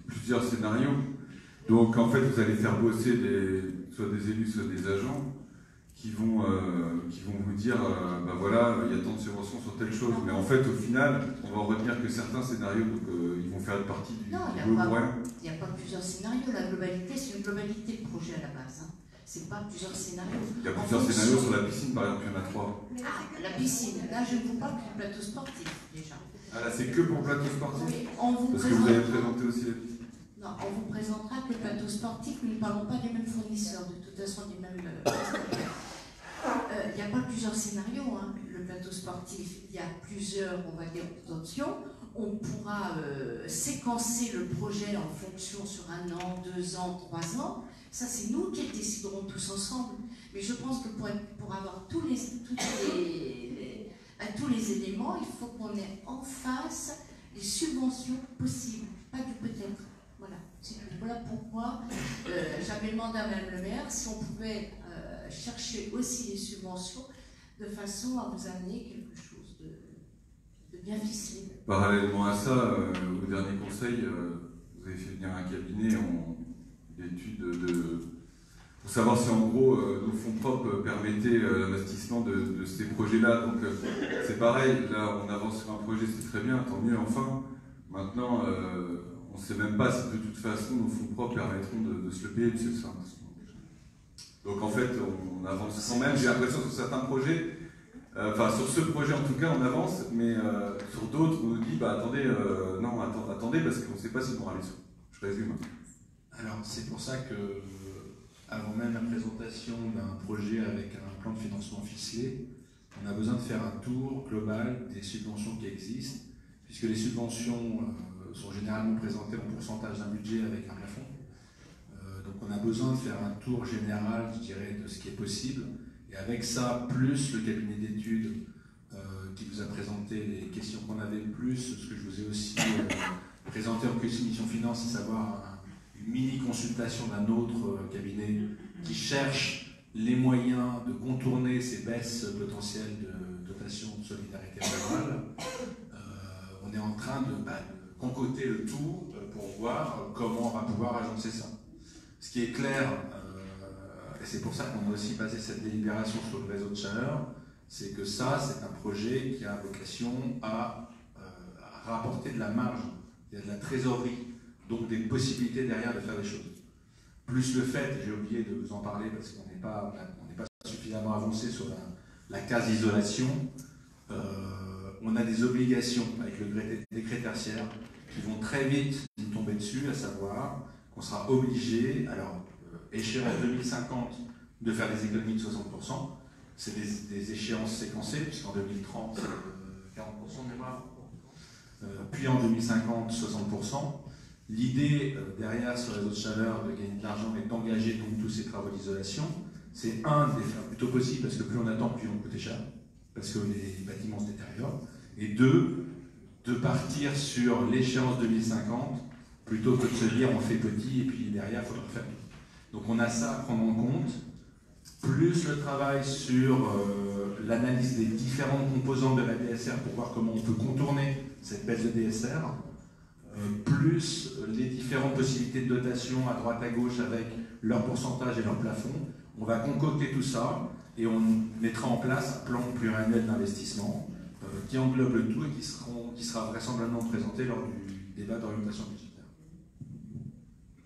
plusieurs scénarios. Donc en fait, vous allez faire bosser soit des élus, soit des agents qui vont vous dire ben voilà, il y a tant de subventions sur telle chose. Mais en fait, au final, on va en retenir que certains scénarios, donc ils vont faire partie du Non, il n'y a pas plusieurs scénarios. La globalité, c'est une globalité de projet à la base. Hein. C'est pas plusieurs scénarios. Il y a plusieurs scénarios sur la piscine, par exemple, il y en a 3. Ah, la piscine, là je ne vous parle que du plateau sportif déjà. Ah là, c'est que pour le plateau sportif? Oui, on vous Parce que vous avez présenté aussi la piscine. Non, on vous présentera que le plateau sportif, nous ne parlons pas des mêmes fournisseurs, de toute façon des mêmes il n'y a pas plusieurs scénarios, hein. Le plateau sportif, il y a plusieurs, on va dire, options. On pourra séquencer le projet en fonction sur 1 an, 2 ans, 3 ans. Ça, c'est nous qui le déciderons tous ensemble. Mais je pense que pour avoir tous les éléments, il faut qu'on ait en face les subventions possibles, pas du peut-être. Voilà, voilà pourquoi j'avais demandé à Mme le maire si on pouvait chercher aussi les subventions de façon à vous amener quelque chose de bien ficelé. Parallèlement à ça, au dernier conseil, vous avez fait venir un cabinet d'études pour savoir si en gros nos fonds propres permettaient l'investissement de ces projets-là. Donc c'est pareil, là on avance sur un projet, c'est très bien, tant mieux enfin. Maintenant, on ne sait même pas si de toute façon nos fonds propres permettront de se le payer, c'est ça. Donc en fait, on avance quand même, j'ai l'impression sur certains projets, enfin sur ce projet en tout cas on avance, mais sur d'autres on nous dit bah attendez, non attendez parce qu'on ne sait pas si on aura les sous. Je résume. Alors c'est pour ça que avant même la présentation d'un projet avec un plan de financement ficelé, on a besoin de faire un tour global des subventions qui existent, puisque les subventions sont généralement présentées en pourcentage d'un budget avec un plafond. Donc on a besoin de faire un tour général, je dirais, de ce qui est possible. Et avec ça, plus le cabinet d'études qui vous a présenté les questions qu'on avait, plus ce que je vous ai aussi présenté en commission finance, à savoir une mini-consultation d'un autre cabinet qui cherche les moyens de contourner ces baisses potentielles de dotation de solidarité rurale. On est en train de concoter le tout pour voir comment on va pouvoir agencer ça. Ce qui est clair, et c'est pour ça qu'on a aussi basé cette délibération sur le réseau de chaleur, c'est que ça, c'est un projet qui a vocation à rapporter de la marge, il y a de la trésorerie, donc des possibilités derrière de faire des choses. Plus le fait, j'ai oublié de vous en parler parce qu'on n'est pas suffisamment avancé sur la case isolation, on a des obligations avec le décret tertiaire qui vont très vite nous tomber dessus, à savoir qu'on sera obligé, alors échéance 2050, de faire des économies de 60%. C'est des échéances séquencées, puisqu'en 2030, c'est 40% de mémoire. Puis en 2050, 60%. L'idée derrière sur les eaux de chaleur de gagner de l'argent et d'engager donc tous ces travaux d'isolation, c'est un, de les faire plutôt possible, parce que plus on attend, plus ils vont coûter cher, parce que les bâtiments se détériorent. Et deux, de partir sur l'échéance 2050, plutôt que de se dire on fait petit et puis derrière il faudra faire tout. Donc on a ça à prendre en compte, plus le travail sur l'analyse des différentes composantes de la DSR pour voir comment on peut contourner cette baisse de DSR, plus les différentes possibilités de dotation à droite à gauche avec leur pourcentage et leur plafond. On va concocter tout ça et on mettra en place un plan pluriannuel d'investissement qui englobe le tout et qui sera vraisemblablement présenté lors du débat d'orientation budgétaire.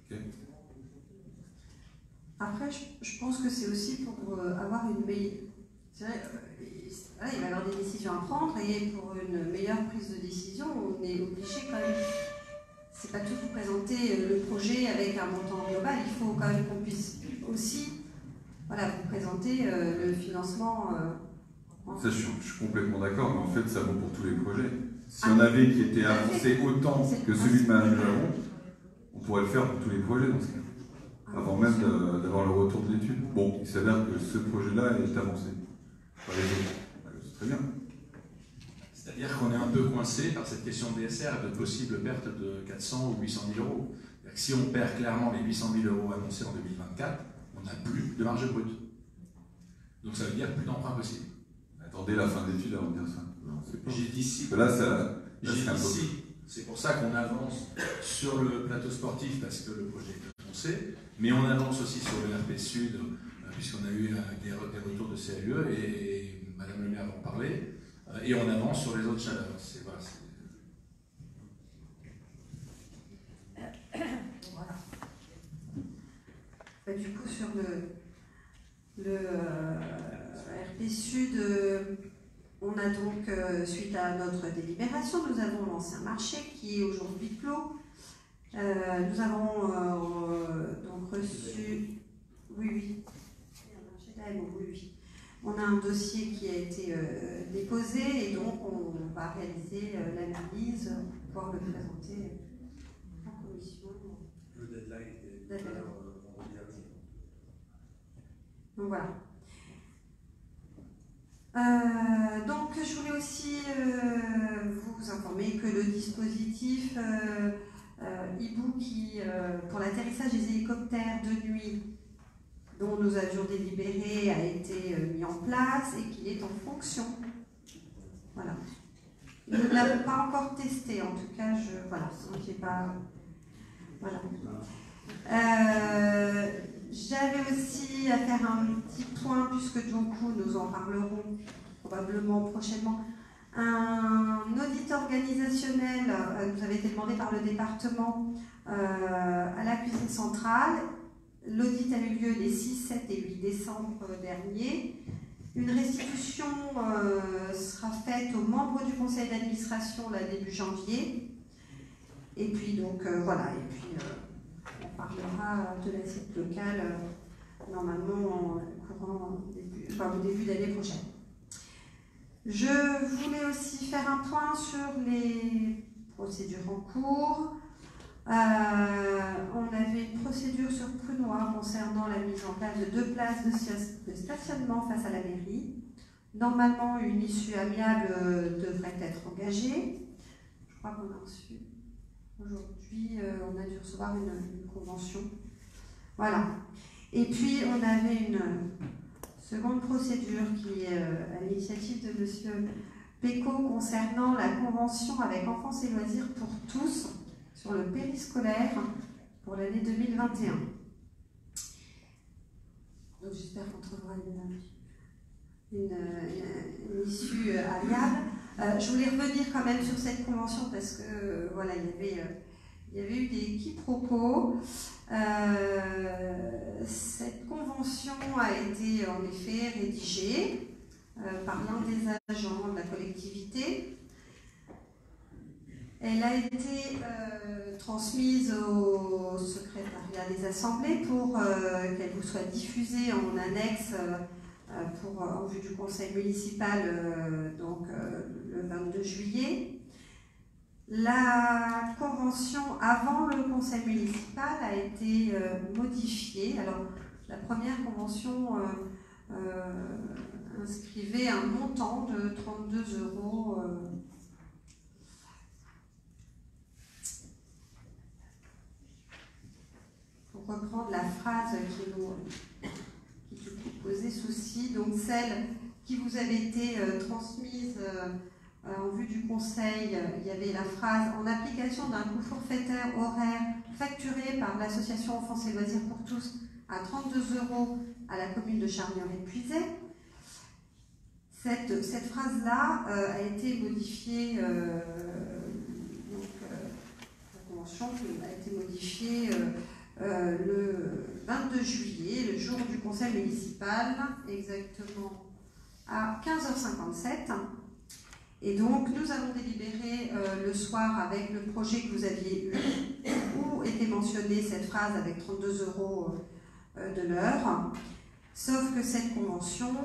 Okay. Après, je pense que c'est aussi pour avoir une meilleure... C'est vrai, il va y avoir des décisions à prendre et pour une meilleure prise de décision, on est obligé quand même... C'est pas tout vous présenter le projet avec un montant global, il faut quand même qu'on puisse aussi vous présenter le financement. Ça, je suis complètement d'accord, mais en fait, ça vaut pour tous les projets. Si on avait qui était avancé autant que celui de Madame Jaron, on pourrait le faire pour tous les projets dans ce cas, avant même d'avoir le retour de l'étude. Bon, il s'avère que ce projet-là est avancé. C'est très bien. C'est-à-dire qu'on est un peu coincé par cette question de DSR et de possibles pertes de 400 ou 800 000 euros. Si on perd clairement les 800 000 euros annoncés en 2024, on n'a plus de marge brute. Donc ça veut dire plus d'emprunt possible. Attendez la fin d'études avant de dire ça. J'ai dit si. C'est pour ça qu'on avance sur le plateau sportif parce que le projet est annoncé, mais on avance aussi sur le RP Sud puisqu'on a eu des retours de CLE et Madame le maire va en parler. Et on avance sur les eaux de chaleur. Voilà. Du coup, sur le RP Sud, on a donc, suite à notre délibération, nous avons lancé un marché qui est aujourd'hui clos. Nous avons donc reçu... Oui. Oui. On a un dossier qui a été déposé et donc on va réaliser l'analyse pour pouvoir le présenter en commission. Le deadline était vendredi dernier. Donc voilà. Donc je voulais aussi vous informer que le dispositif hibou pour l'atterrissage des hélicoptères de nuit dont nous avions délibéré a été mis en place et qui est en fonction. Voilà. Nous ne l'avons pas encore testé, en tout cas, voilà, j'ai pas... Voilà. J'avais aussi à faire un petit point, puisque du coup, nous en parlerons probablement prochainement. Un audit organisationnel nous avait été demandé par le département à la cuisine centrale. L'audit a eu lieu les 6, 7 et 8 décembre dernier. Une restitution sera faite aux membres du conseil d'administration début janvier. Et puis donc voilà, et puis on parlera de l'assiette locale normalement au début d'année prochaine. Je voulais aussi faire un point sur les procédures en cours. On avait une procédure sur Prunois concernant la mise en place de 2 places de stationnement face à la mairie. Normalement, une issue amiable devrait être engagée. Je crois qu'on a reçu aujourd'hui, on a dû recevoir une convention. Voilà. Et puis, on avait une seconde procédure qui est à l'initiative de M. Péco concernant la convention avec Enfance et Loisirs pour tous sur le périscolaire pour l'année 2021. Donc j'espère qu'on trouvera une issue amiable. Je voulais revenir quand même sur cette convention parce que voilà, il y avait eu des quiproquos. Cette convention a été en effet rédigée par l'un des agents de la collectivité. Elle a été transmise au secrétariat des assemblées pour qu'elle vous soit diffusée en annexe en vue du conseil municipal le 22 juillet. La convention avant le conseil municipal a été modifiée. Alors, la première convention inscrivait un montant de 32 €. Pour reprendre la phrase qui posait souci, donc celle qui vous avait été transmise en vue du conseil, il y avait la phrase « En application d'un coût forfaitaire horaire facturé par l'association Enfance et Loisirs pour tous à 32 € à la commune de Charnières-et-Puisaye ». Cette phrase-là a été modifiée, la convention a été modifiée le 22 juillet, le jour du conseil municipal, exactement à 15h57. Et donc, nous avons délibéré le soir avec le projet que vous aviez eu, où était mentionnée cette phrase avec 32 € de l'heure. Sauf que cette convention,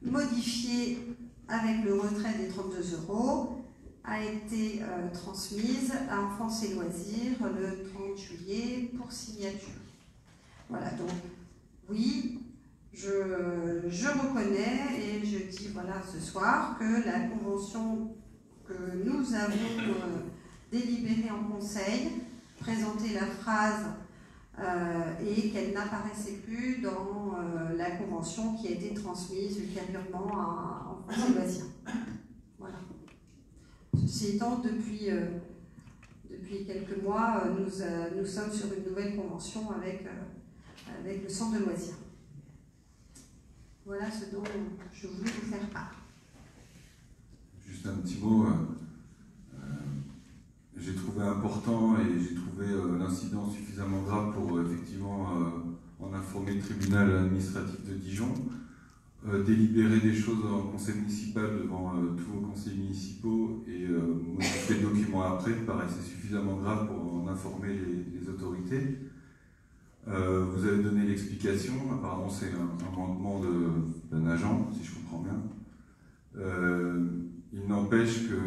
modifiée avec le retrait des 32 €, a été transmise à Enfance et Loisirs le 30 juillet pour signature. Voilà, donc oui, je reconnais et je dis voilà ce soir que la convention que nous avons délibérée en conseil présentait la phrase et qu'elle n'apparaissait plus dans la convention qui a été transmise ultérieurement à Enfance et Loisirs. Voilà. Ceci étant, depuis quelques mois, nous sommes sur une nouvelle convention avec le centre de loisirs. Voilà ce dont je voulais vous faire part. Juste un petit mot. J'ai trouvé important et j'ai trouvé l'incident suffisamment grave pour effectivement en informer le tribunal administratif de Dijon. Délibérer des choses en conseil municipal devant tous vos conseillers municipaux et modifier le document après paraissait suffisamment grave pour en informer les autorités. Vous avez donné l'explication, apparemment c'est un manquement d'un agent, si je comprends bien. Il n'empêche que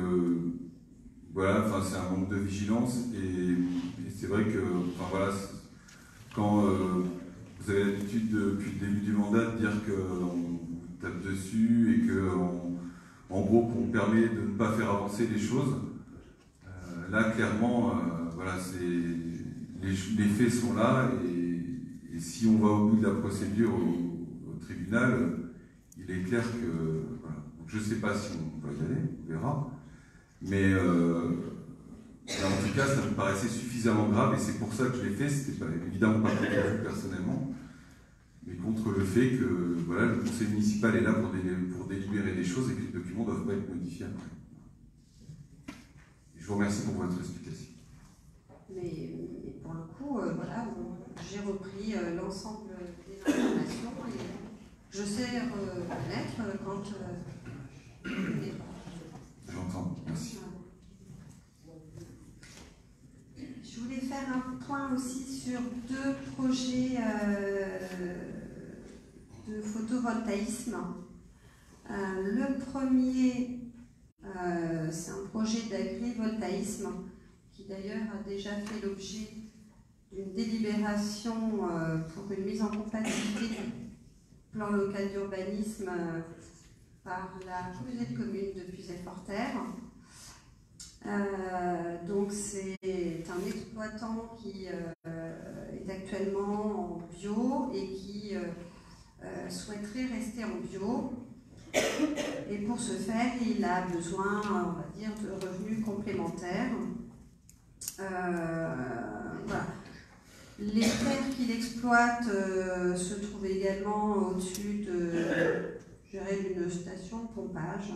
voilà, c'est un manque de vigilance et c'est vrai que quand vous avez l'habitude depuis le début du mandat de dire qu'on tape dessus et que en gros qu'on permet de ne pas faire avancer les choses, là clairement les faits sont là et si on va au bout de la procédure au tribunal, il est clair que voilà. Donc, je ne sais pas si on va y aller, on verra, mais en tout cas ça me paraissait suffisamment grave et c'est pour ça que je l'ai fait. C'était évidemment pas contre vous personnellement, mais contre le fait que voilà, le conseil municipal est là pour délibérer des choses et que les documents ne doivent pas être modifiés après. Et je vous remercie pour votre explication. Mais pour le coup, voilà, j'ai repris l'ensemble des informations et je sais reconnaître quand... J'entends, merci. Je voulais faire un point aussi sur deux projets de photovoltaïsme. Le premier, c'est un projet d'agrivoltaïsme qui d'ailleurs a déjà fait l'objet d'une délibération pour une mise en compatibilité du plan local d'urbanisme par la communauté de communes de Puisaye-Forterre. Donc c'est un exploitant qui est actuellement en bio et qui souhaiterait rester en bio. Et pour ce faire, il a besoin, on va dire, de revenus complémentaires. Voilà. Les terres qu'il exploite se trouvent également au-dessus de, d'une station de pompage.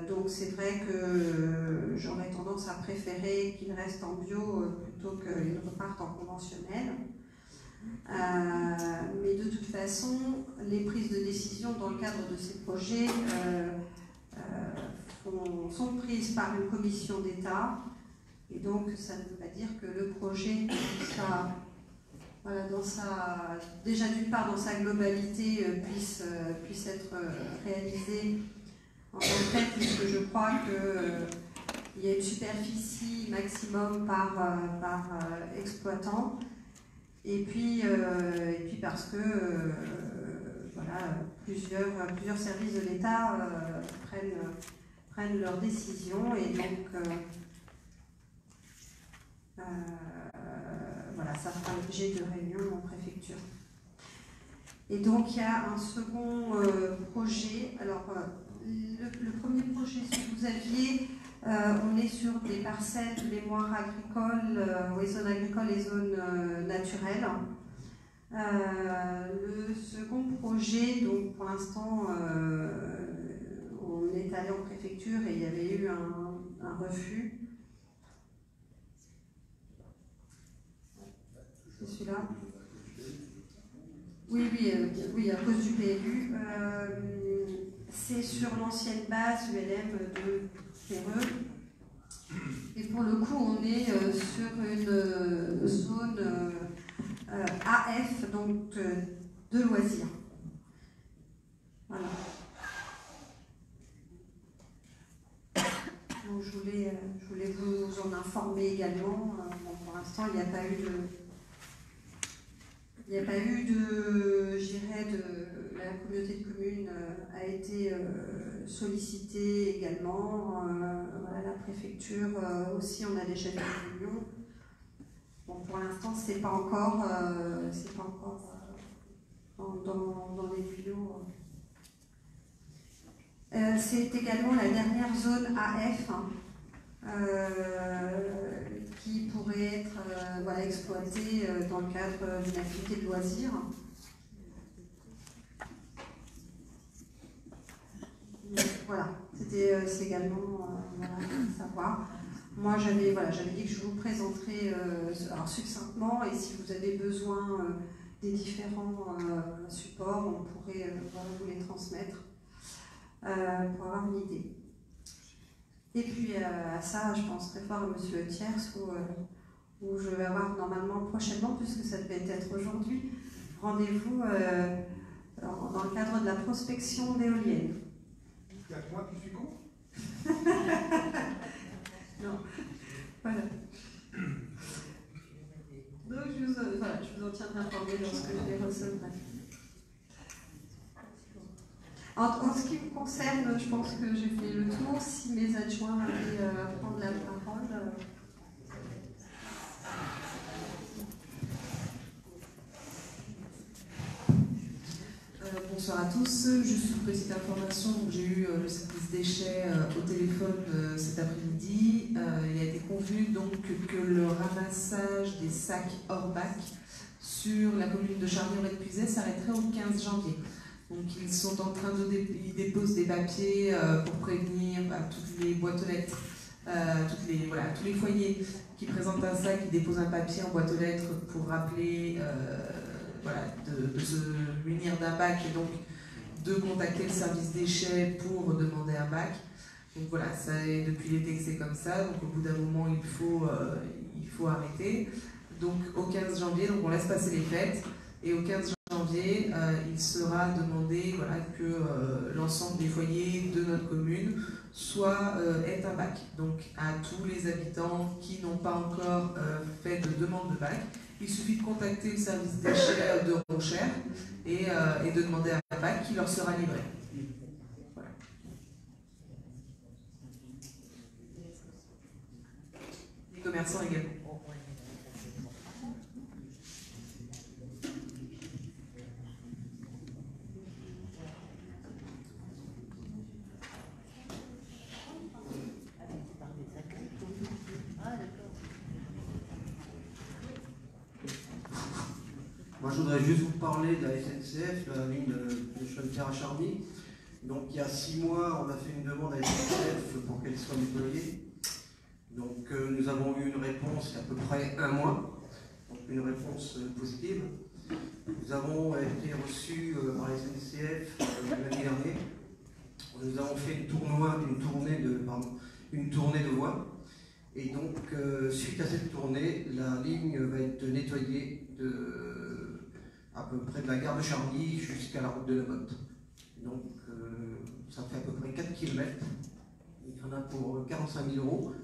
Donc c'est vrai que j'aurais tendance à préférer qu'ils restent en bio plutôt qu'ils repartent en conventionnel. Mais de toute façon, les prises de décision dans le cadre de ces projets sont prises par une commission d'État. Et donc ça ne veut pas dire que le projet, déjà d'une part dans sa globalité, puisse être réalisé en tant que tel, puisque je crois qu'il y a une superficie maximum par exploitant, et puis parce que plusieurs services de l'État prennent leurs décisions, et donc ça fera l'objet de réunions en préfecture. Et donc il y a un second projet. Alors le premier projet, si vous aviez, on est sur des parcelles de mémoire agricole, zones agricoles et zones naturelles. Le second projet, donc pour l'instant, on est allé en préfecture et il y avait eu un refus. C'est celui-là. Oui, à cause du PLU. C'est sur l'ancienne base ULM de Perreux. Et pour le coup, on est sur une zone AF, donc de loisirs. Voilà. Donc, je voulais vous en informer également. Bon, pour l'instant, il n'y a pas eu de, je dirais, la communauté de communes a été sollicitée également. La préfecture aussi, on a déjà eu une réunion. Bon, pour l'instant, c'est pas encore dans les tuyaux. C'est également la dernière zone AF. Qui pourrait être exploité dans le cadre d'une activité de loisir. Voilà, c'est également à savoir. Moi, j'avais dit que je vous présenterai succinctement, et si vous avez besoin des différents supports, on pourrait vous les transmettre pour avoir une idée. Et puis à ça, je pense très fort à M. Thiers, où je vais avoir normalement prochainement, puisque ça devait être aujourd'hui, rendez-vous dans le cadre de la prospection d'éoliennes. Il y a que moi qui suis con. Non, voilà. Donc je vous en tiendrai informé lorsque je les recevrai. En ce qui me concerne, je pense que j'ai fait le tour. Si mes adjoints avaient à prendre la parole. Bonsoir à tous. Juste une petite information. J'ai eu le service déchets au téléphone cet après-midi. Il a été convenu donc que le ramassage des sacs hors bac sur la commune de Charny-en-Puisaye s'arrêterait au 15 janvier. Donc ils sont en train ils déposent des papiers pour prévenir toutes les boîtes aux lettres, tous les foyers qui présentent un sac, ils déposent un papier en boîte aux lettres pour rappeler de se munir d'un bac et donc de contacter le service déchets pour demander un bac. Donc voilà, ça est depuis l'été que c'est comme ça, donc au bout d'un moment il faut arrêter. Donc au 15 janvier, donc on laisse passer les fêtes, et au 15 janvier, il sera demandé que l'ensemble des foyers de notre commune aient un bac. Donc à tous les habitants qui n'ont pas encore fait de demande de bac, il suffit de contacter le service déchets de Ronchère et de demander un bac qui leur sera livré. Voilà. Les commerçants également. Moi, je voudrais juste vous parler de la SNCF, la ligne de chemin de fer à Charny. Donc, il y a 6 mois, on a fait une demande à la SNCF pour qu'elle soit nettoyée. Donc, nous avons eu une réponse il y a à peu près 1 mois, donc une réponse positive. Nous avons été reçus par la SNCF l'année dernière. Nous avons fait une tournée de voies. Et donc, suite à cette tournée, la ligne va être nettoyée à peu près de la gare de Charny jusqu'à la route de la Motte. Donc, ça fait à peu près 4 km. Il y en a pour 45 000 €.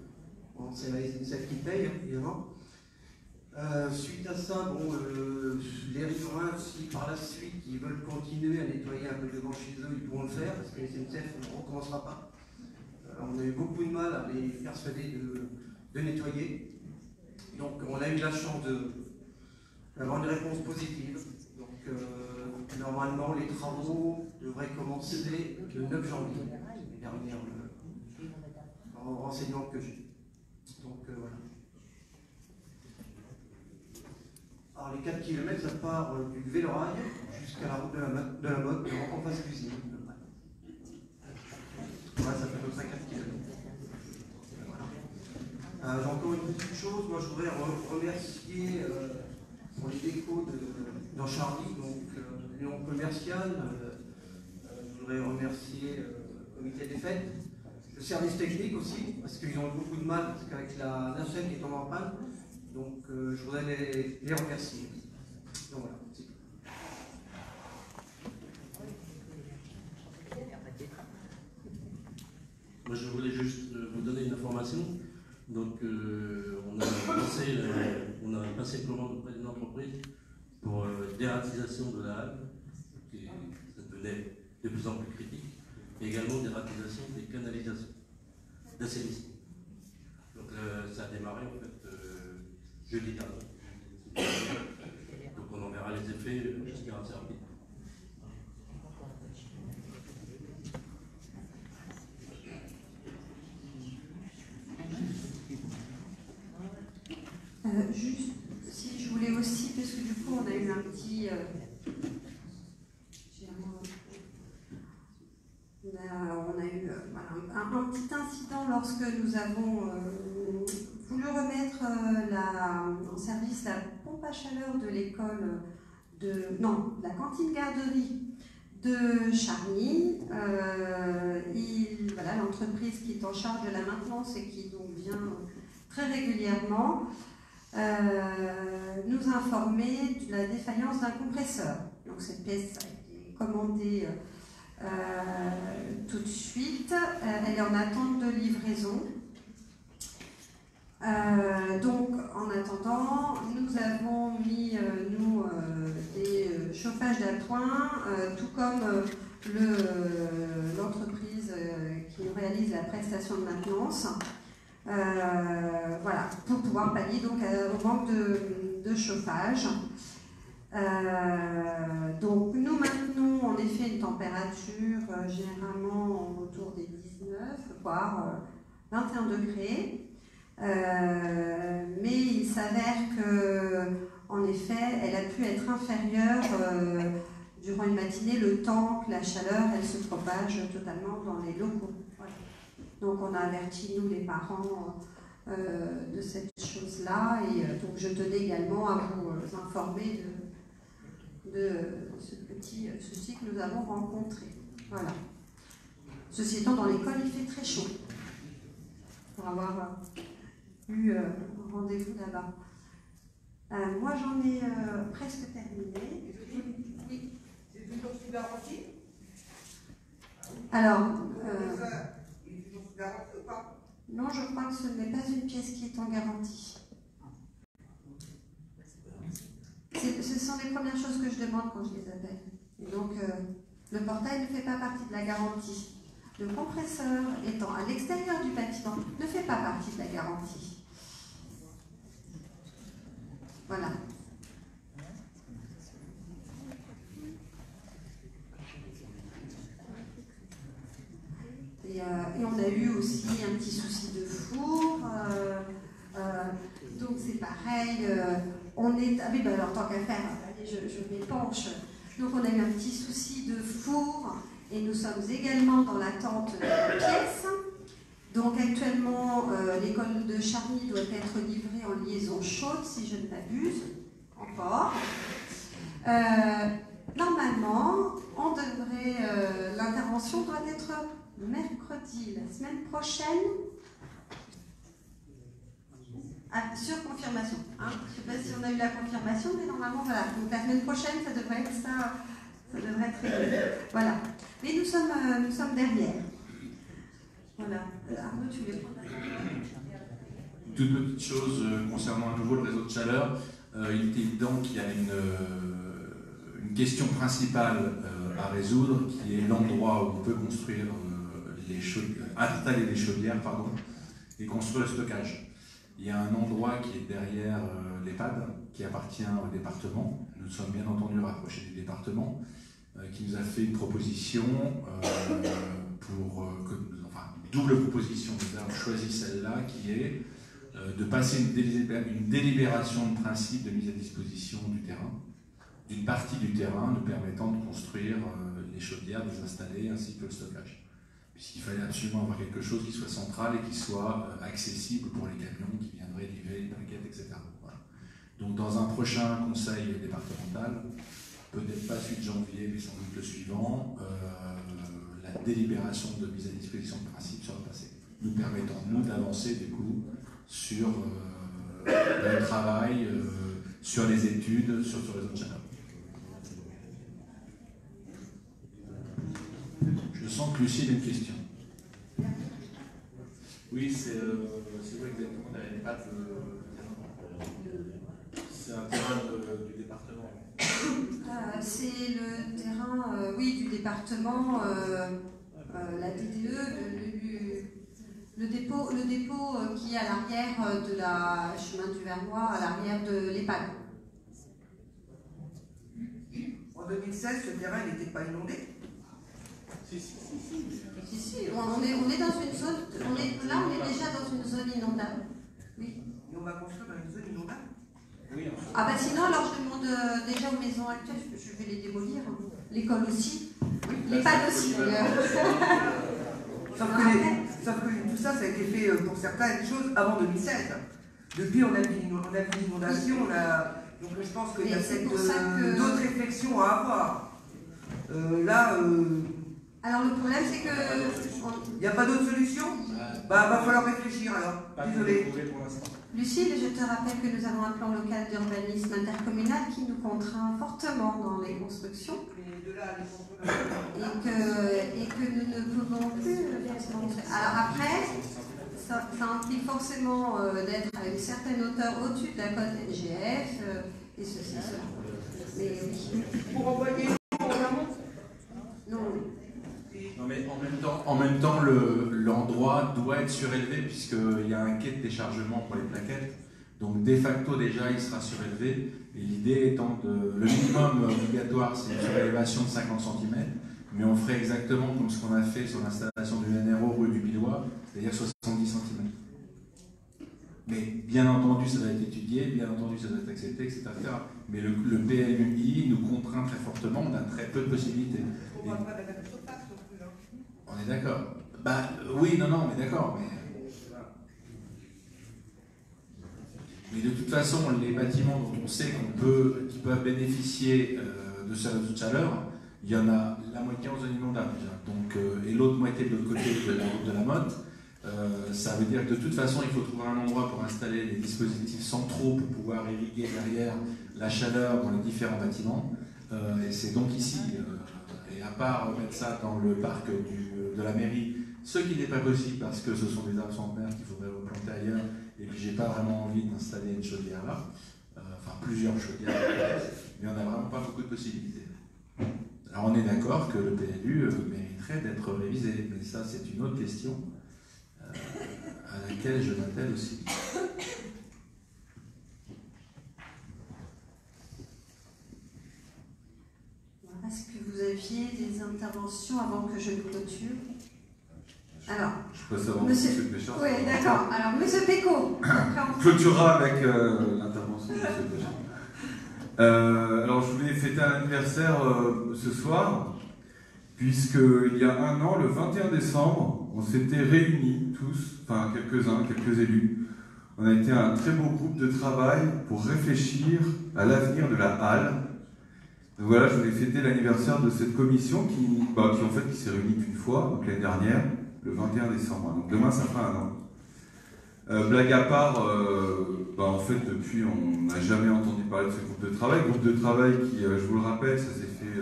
Bon, c'est la SNCF qui paye, évidemment. Suite à ça, bon, les riverains, si par la suite ils veulent continuer à nettoyer un peu devant chez eux, ils pourront le faire, parce que la SNCF ne recommencera pas. On a eu beaucoup de mal à les persuader de nettoyer. Donc on a eu la chance d'avoir une réponse positive. Donc normalement les travaux devraient commencer le 9 janvier, les derniers renseignements que j'ai. Donc voilà. Alors les 4 km, ça part du Vélorail jusqu'à la route de la Motte, en face cuisine. Voilà, ça fait à peu près 4 km. Voilà. J'ai encore une petite chose, moi je voudrais remercier pour les décos dans Charny, donc l'union commerciale, je voudrais remercier le comité des fêtes, le service technique aussi, parce qu'ils ont eu beaucoup de mal, parce qu'avec la nacelle qui est en panne, donc je voudrais les remercier. Donc voilà. Moi, je voulais juste vous donner une information. Donc, on a passé commande auprès d'une entreprise pour dératisation de la halle, ça devenait de plus en plus critique, et également dératisation des canalisations d'assainissement. Donc, ça a démarré en fait jeudi dernier. Donc, on en verra les effets, j'espère assez rapide. Juste, si je voulais aussi, parce que du coup on a eu un petit... on a eu un petit incident lorsque nous avons voulu remettre en service la pompe à chaleur de l'école la cantine garderie de Charny. Voilà, l'entreprise qui est en charge de la maintenance et qui donc vient très régulièrement nous informer de la défaillance d'un compresseur. Donc cette pièce a été commandée tout de suite. Elle est en attente de livraison. Donc en attendant, nous avons mis des chauffages d'appoint, tout comme l'entreprise qui nous réalise la prestation de maintenance. Voilà, pour pouvoir pallier donc au manque de chauffage. Donc nous maintenons en effet une température généralement autour des 19 voire 21 degrés, mais il s'avère que en effet elle a pu être inférieure durant une matinée, le temps que la chaleur elle se propage totalement dans les locaux. Voilà. Donc on a averti nous les parents de cette chose-là, et donc je tenais également à vous informer de ce petit souci que nous avons rencontré. Voilà. Ceci étant, dans l'école il fait très chaud pour avoir eu un rendez-vous là-bas. Moi j'en ai presque terminé. Oui. C'est toujours sous garantie? Alors, il est toujours sous garantie ou pas? non, je crois que ce n'est pas une pièce qui est en garantie. Ce sont les premières choses que je demande quand je les appelle. Et donc, le portail ne fait pas partie de la garantie. Le compresseur étant à l'extérieur du bâtiment ne fait pas partie de la garantie. Voilà. Et on a eu aussi un petit souci de four. Donc c'est pareil. On est. Ah oui, bah alors tant qu'à faire, je m'épanche. Donc on a eu un petit souci de four et nous sommes également dans l'attente de la pièce. Donc actuellement, l'école de Charny doit être livrée en liaison chaude, si je ne m'abuse, encore. Normalement, on devrait, l'intervention doit être mercredi, la semaine prochaine. Ah, sur confirmation. Hein. Je ne sais pas si on a eu la confirmation, mais normalement, voilà. Donc la semaine prochaine, ça devrait être ça. Ça devrait être réglé. Voilà. Mais nous sommes derrière. Voilà. Arnaud, tu voulais prendre la parole? Toute petite chose concernant à nouveau le réseau de chaleur. Il est évident qu'il y a une question principale à résoudre, qui est l'endroit où on peut construire installer les chaudières, et construire le stockage. Il y a un endroit qui est derrière l'EHPAD, qui appartient au département. Nous sommes bien entendu rapprochés du département, qui nous a fait une proposition double proposition. Nous avons choisi celle-là, qui est de passer une délibération de principe de mise à disposition du terrain, d'une partie du terrain, nous permettant de construire les chaudières, de les installer, ainsi que le stockage. Puisqu'il fallait absolument avoir quelque chose qui soit central et qui soit accessible pour les camions qui viendraient livrer les briquettes, etc. Voilà. Donc dans un prochain conseil départemental, peut-être pas suite janvier, mais sans doute le suivant, la délibération de mise à disposition de principe sera passée, nous permettant, nous, d'avancer du coup sur le travail, sur les études, sur ce réseau de chaleur. Je sens que Lucie a une question. Oui, c'est vrai exactement, elle n'est pas c'est un terrain du département. C'est le terrain, oui, du département, la DDE, le dépôt qui est à l'arrière de la chemin du Vernois, à l'arrière de l'EHPAD. En 2016, ce terrain n'était pas inondé? Si, on est dans une zone, on est déjà dans une zone inondable. Oui. Et on va construire dans une zone inondable? Oui. Ah bah sinon, alors je demande déjà aux maisons actuelles, je vais les démolir. L'école aussi. L'EHPAD aussi d'ailleurs. Sauf que tout ça, ça a été fait pour certaines choses avant 2016. Depuis, on a vu l'inondation, donc je pense qu'il y a d'autres réflexions à avoir. Alors le problème c'est que... Il n'y a pas d'autre solution? Bah va falloir réfléchir alors. Désolé. Lucille, je te rappelle que nous avons un plan local d'urbanisme intercommunal qui nous contraint fortement dans les constructions. Et que nous ne pouvons plus construire. Alors après, ça implique forcément d'être à une certaine hauteur au-dessus de la cote NGF et ceci, cela. Mais oui. Pour envoyer en amont? Non. Non mais en même temps l'endroit doit être surélevé puisqu'il y a un quai de déchargement pour les plaquettes. Donc de facto déjà il sera surélevé. Et l'idée étant le minimum obligatoire c'est une surélévation de 50 cm. Mais on ferait exactement comme ce qu'on a fait sur l'installation du NRO rue du Billois, c'est-à-dire 70 cm. Mais bien entendu ça doit être étudié, bien entendu ça doit être accepté, etc. Mais le PLUI nous contraint très fortement, on a très peu de possibilités. On ne va pas de la même surface non plus. On est d'accord. Bah oui, non, mais d'accord. Mais de toute façon, les bâtiments dont on sait qu'ils peuvent bénéficier de ce réseau de chaleur, il y en a la moitié en zone inondable déjà. Donc, et l'autre moitié de l'autre côté de la route de la Motte. Ça veut dire que de toute façon, il faut trouver un endroit pour installer les dispositifs centraux pour pouvoir irriguer derrière la chaleur dans les différents bâtiments. Et c'est donc ici. Et à part mettre ça dans le parc de la mairie, ce qui n'est pas possible parce que ce sont des arbres centenaires qu'il faudrait replanter ailleurs, et puis j'ai pas vraiment envie d'installer une chaudière là, enfin plusieurs chaudières, mais on n'a vraiment pas beaucoup de possibilités. Alors on est d'accord que le PLU mériterait d'être révisé, mais ça c'est une autre question à laquelle je m'attelle aussi. Est-ce que vous aviez des interventions avant que je ne clôture? Alors, je peux savoir monsieur Péchard. Oui, d'accord. Alors, monsieur Péco. Clôturera avec l'intervention de monsieur Péchard. Alors je voulais fêter un anniversaire ce soir, puisqu'il y a un an, le 21 décembre, on s'était réunis tous, enfin quelques-uns, quelques élus. On a été un très beau groupe de travail pour réfléchir à l'avenir de la halle. Donc voilà, je voulais fêter l'anniversaire de cette commission qui en fait qui s'est réunie qu'une fois, donc l'année dernière, le 21 décembre. Donc demain ça fera un an. Blague à part, en fait depuis on n'a jamais entendu parler de ce groupe de travail. Groupe de travail qui, je vous le rappelle, ça s'est fait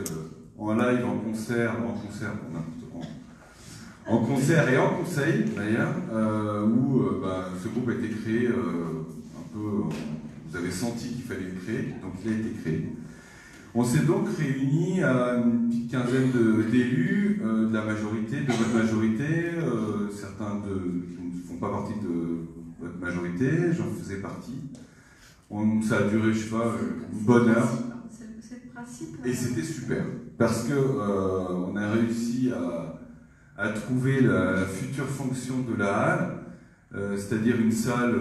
en live, en concert et en conseil d'ailleurs, où ce groupe a été créé un peu, vous avez senti qu'il fallait le créer, donc il a été créé. On s'est donc réunis à une petite quinzaine d'élus de la majorité, de votre majorité, certains qui ne font pas partie de votre majorité, j'en faisais partie. Ça a duré, je sais pas, une bonne heure. C'est le principe. Et c'était super, parce que on a réussi à trouver la future fonction de la halle, c'est-à-dire une salle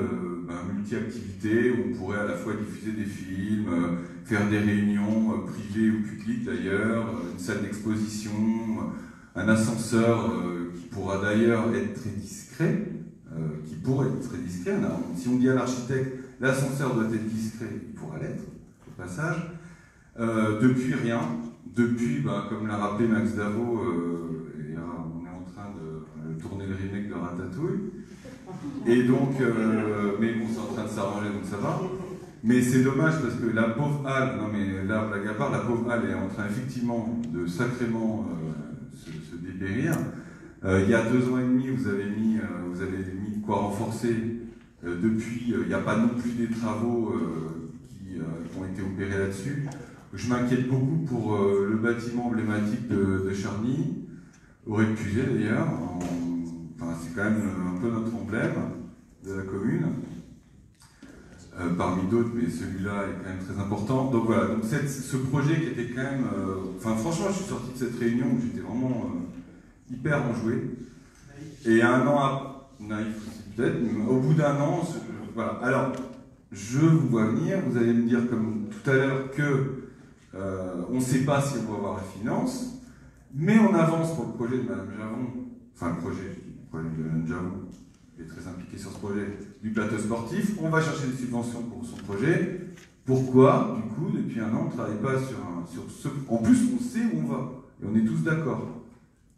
multi-activité où on pourrait à la fois diffuser des films, faire des réunions privées ou publiques d'ailleurs, une salle d'exposition, un ascenseur qui pourra d'ailleurs être très discret, Si on dit à l'architecte l'ascenseur doit être discret, il pourra l'être au passage. Depuis rien, comme l'a rappelé Max Davo, on est en train de tourner le remake de Ratatouille. Et donc, mais bon, c'est en train de s'arranger, donc ça va. Mais c'est dommage parce que la pauvre halle, non mais là, blague à part, la pauvre halle est en train effectivement de sacrément se dépérir. Il y a 2 ans et demi, vous avez mis de quoi renforcer. Depuis, il n'y a pas non plus des travaux qui ont été opérés là-dessus. Je m'inquiète beaucoup pour le bâtiment emblématique de Charny, au rez-de-Puget d'ailleurs. C'est quand même un peu notre emblème de la commune, parmi d'autres, mais celui-là est quand même très important. Donc voilà, donc ce projet qui était quand même... franchement, je suis sorti de cette réunion où j'étais vraiment hyper enjoué. Et un an naïf aussi peut-être, mais au bout d'un an, voilà. Alors, je vous vois venir, vous allez me dire comme tout à l'heure que on ne sait pas si on va avoir la finance, mais on avance pour le projet de Mme Javon, le projet de Mme Javon, qui est très impliquée sur ce projet, du plateau sportif. On va chercher des subventions pour son projet. Pourquoi, du coup, depuis un an, on ne travaille pas sur ce... En plus, on sait où on va, et on est tous d'accord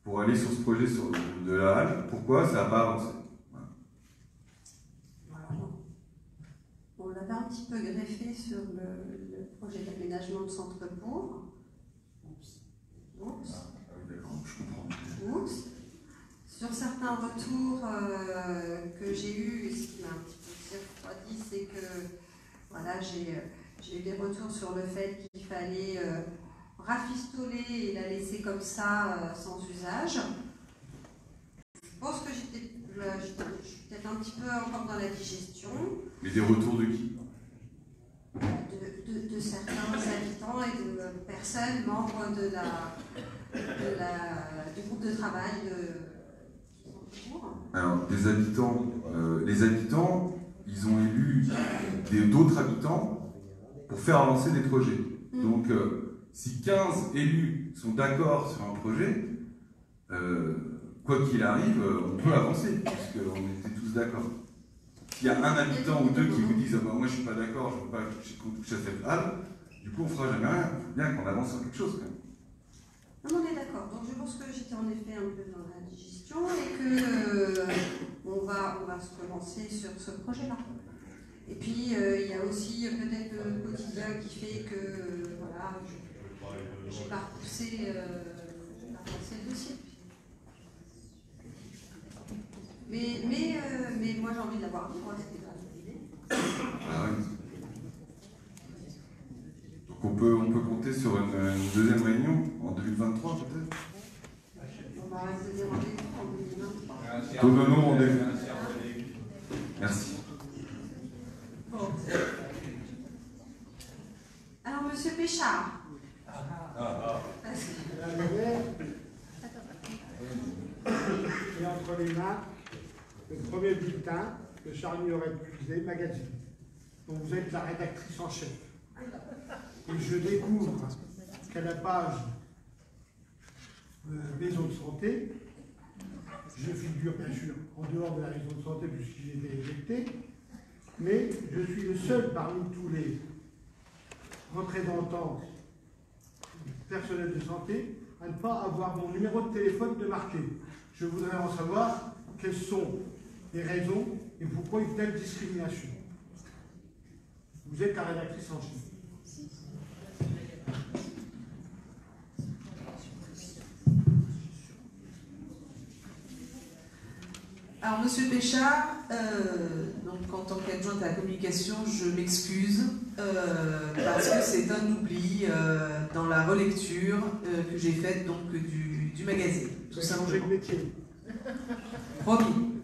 pour aller sur ce projet de la halle. Pourquoi ça n'a pas avancé? On l'avait un petit peu greffé sur le projet d'aménagement de Centre-Bourg. Sur certains retours que j'ai eus, ce qui m'a un petit peu refroidi, c'est que voilà, j'ai eu des retours sur le fait qu'il fallait rafistoler et la laisser comme ça sans usage. Je pense que je suis peut-être un petit peu encore dans la digestion. Mais des retours de qui? De certains habitants et de personnes membres du groupe de travail qui sont autour. Alors, des habitants, les habitants, ils ont élu d'autres habitants pour faire avancer des projets. Donc, si 15 élus sont d'accord sur un projet, quoi qu'il arrive, on peut avancer, puisqu'on était tous d'accord. S'il y a un habitant ou deux qui vous disent moi je suis pas d'accord, je ne veux pas qu'on touche à cette halle, du coup on fera jamais rien. Il faut bien qu'on avance sur quelque chose quand même. Non, on est d'accord. Donc je pense que j'étais en effet un peu dans la digestion et que on va se relancer sur ce projet-là. Et puis il y a aussi peut-être le quotidien qui fait que voilà, j'ai pas repoussé le dossier. Mais moi j'ai envie de l'avoir dit, moi c'était pas ah oui. Donc on peut compter sur une deuxième réunion en 2023 peut-être. On va se dire rendez-vous en 2023. Donnons-nous rendez-vous. Merci. Bon. Alors Monsieur Péchard. Et entre les mains, le premier bulletin que Charny aurait diffusé, magazine, dont vous êtes la rédactrice en chef. et je découvre qu'à la page maison de santé, je figure bien sûr en dehors de la maison de santé puisque j'ai été éjecté, mais je suis le seul parmi tous les représentants personnels de santé à ne pas avoir mon numéro de téléphone de marqué. Je voudrais en savoir quelles sont les raisons et pourquoi une telle discrimination. Vous êtes la rédactrice en chef. Alors, Monsieur Péchard, donc en tant qu'adjointe à la communication, je m'excuse parce que c'est un oubli dans la relecture que j'ai faite donc du magazine. Tout simplement. Métier. Promis.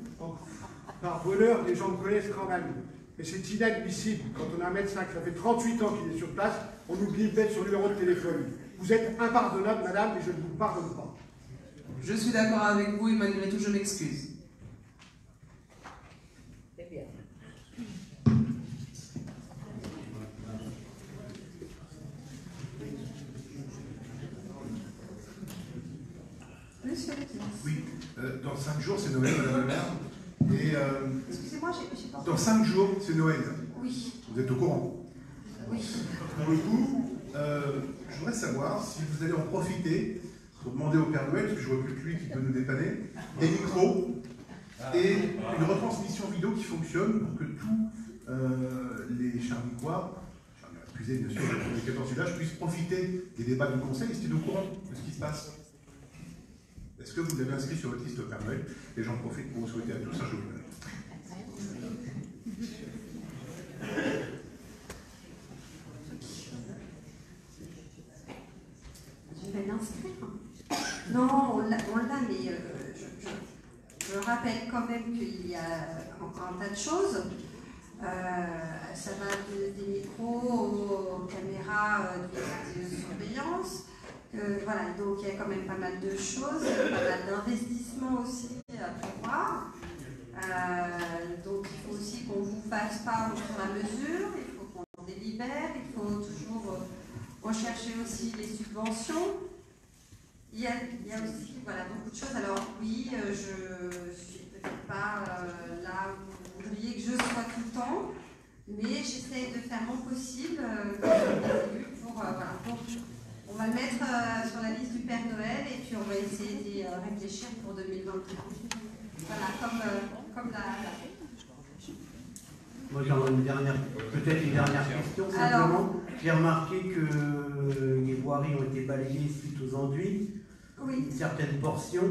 Par voleur, les gens me connaissent quand même. Et c'est inadmissible. Quand on a un médecin qui ça fait 38 ans qu'il est sur place, on oublie de mettre son numéro de téléphone. Vous êtes impardonnable, madame, et je ne vous pardonne pas. Je suis d'accord avec vous et malgré tout, je m'excuse. Oui, dans 5 jours, c'est Noël, madame la maire. Et Excusez-moi, j'ai pas... dans 5 jours, c'est Noël. Oui. Vous êtes au courant? Oui. Pour le coup, je voudrais savoir si vous allez en profiter pour demander au Père Noël, parce que je vois plus que lui qui peut nous dépanner, des micros et une retransmission vidéo qui fonctionne pour que tous les Charnicois, excusez bien sûr les 14 villages, puissent profiter des débats du Conseil et s'ils sont au courant de ce qui se passe. Est-ce que vous l'avez inscrit sur votre liste au Père Noël? Et j'en profite pour vous souhaiter à tous un joyeux Noël. Je vais l'inscrire. Non, on l'a, mais je rappelle quand même qu'il y a encore un tas de choses. Ça va des micros aux caméras de surveillance. Voilà, donc il y a quand même pas mal de choses, pas mal d'investissements aussi à prévoir. Donc il faut aussi qu'on vous fasse part au fur et à mesure, il faut qu'on délibère, il faut toujours rechercher aussi les subventions. Il y a aussi voilà, beaucoup de choses. Alors oui, je suis peut-être pas là où vous voudriez que je sois tout le temps, mais j'essaie de faire mon possible pour voilà. Donc, on va le mettre sur la liste du Père Noël et puis on va essayer d'y réfléchir pour 2021. Voilà, comme la... Moi j'en ai peut-être une dernière question simplement. J'ai remarqué que les voiries ont été balayées suite aux enduits, une certaine portion,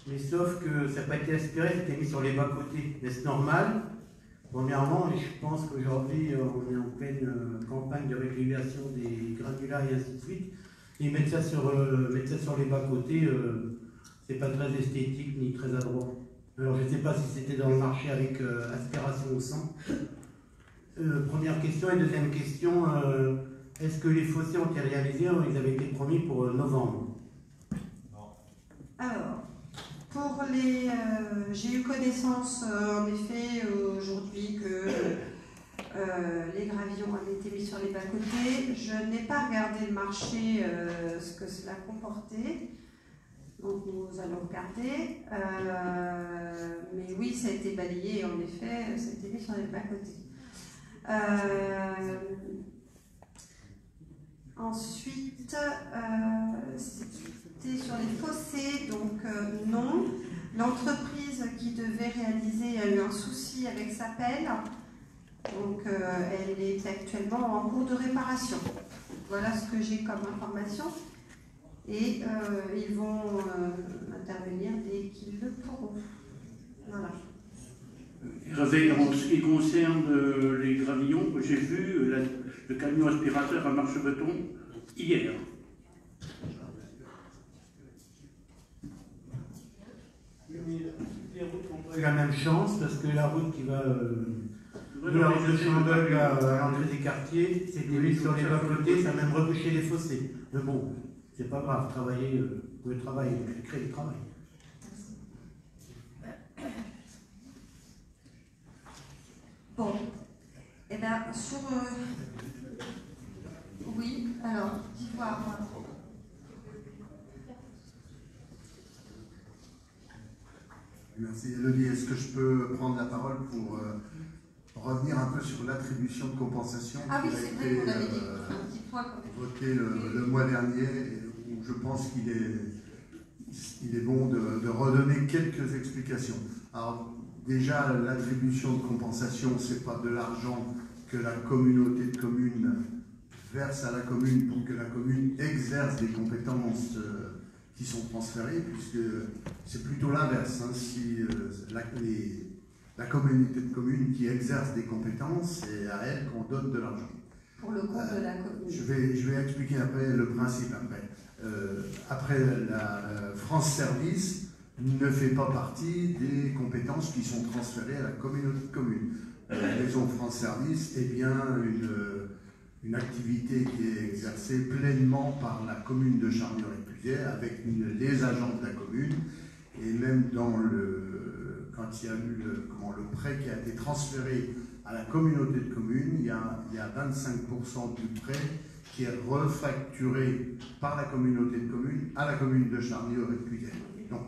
mais sauf que ça n'a pas été aspiré, c'était mis sur les bas-côtés. Est-ce normal? Premièrement, et je pense qu'aujourd'hui on est en pleine campagne de régulation des granulats et ainsi de suite. Et mettre ça sur les bas-côtés, c'est pas très esthétique ni très adroit. Alors je ne sais pas si c'était dans le marché avec aspiration au sang. Première question. Et deuxième question, est-ce que les fossés ont été réalisés? Ils avaient été promis pour novembre. Alors, pour les... j'ai eu connaissance en effet aujourd'hui que les gravillons avaient été mis sur les bas-côtés. Je n'ai pas regardé le marché, ce que cela comportait. Donc nous allons regarder. Mais oui, ça a été balayé, en effet, ça a été mis sur les bas-côtés. Ensuite, c'était sur les fossés, donc non. L'entreprise qui devait réaliser a eu un souci avec sa pelle. Donc, elle est actuellement en cours de réparation. Voilà ce que j'ai comme information. Et ils vont intervenir dès qu'ils le pourront. Voilà. En ce qui concerne les gravillons, j'ai vu le camion aspirateur à Marche-Beton hier. La même chance, parce que la route qui va de la route de Chambeul à l'entrée des quartiers, c'était mis sur les bas-côtés, ça a même rebouché les fossés. Mais bon, c'est pas grave, travailler, vous pouvez travailler, créer du travail. Bon, et bien sur... Oui, alors, d'Ivoire. Merci Elodie. Est-ce que je peux prendre la parole pour revenir un peu sur l'attribution de compensation qui a été votée le mois dernier, où je pense qu'il est bon de redonner quelques explications. Alors déjà, l'attribution de compensation, ce n'est pas de l'argent que la communauté de communes verse à la commune pour que la commune exerce des compétences qui sont transférées, puisque c'est plutôt l'inverse. Hein, si la communauté de communes qui exerce des compétences, c'est à elle qu'on donne de l'argent. Pour le compte de la commune. Je vais expliquer après le principe. Après la France Service ne fait pas partie des compétences qui sont transférées à la communauté de communes. La maison France Service est bien une activité qui est exercée pleinement par la commune de Charny-Réclusière avec les agents de la commune, et même quand il y a eu le prêt qui a été transféré à la communauté de communes, il y a 25% du prêt qui est refacturé par la communauté de communes à la commune de Charny-Réclusière. Donc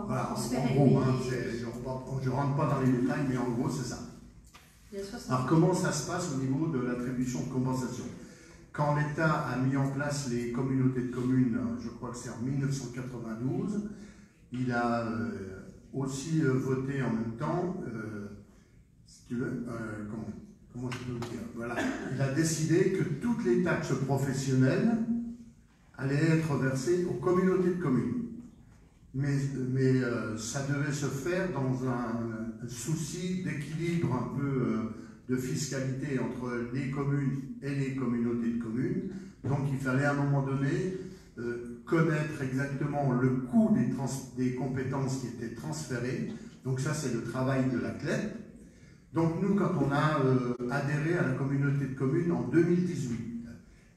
voilà, en gros, hein, je ne rentre pas dans les détails, mais en gros c'est ça. Alors comment ça se passe au niveau de l'attribution de compensation? Quand l'État a mis en place les communautés de communes, je crois que c'est en 1992, il a aussi voté en même temps, si tu veux, comment je peux vous dire, voilà, il a décidé que toutes les taxes professionnelles allaient être versées aux communautés de communes. Mais ça devait se faire dans un souci d'équilibre un peu de fiscalité entre les communes et les communautés de communes. Donc il fallait à un moment donné connaître exactement le coût des compétences qui étaient transférées. Donc ça c'est le travail de la CLEP. Donc nous, quand on a adhéré à la communauté de communes en 2018,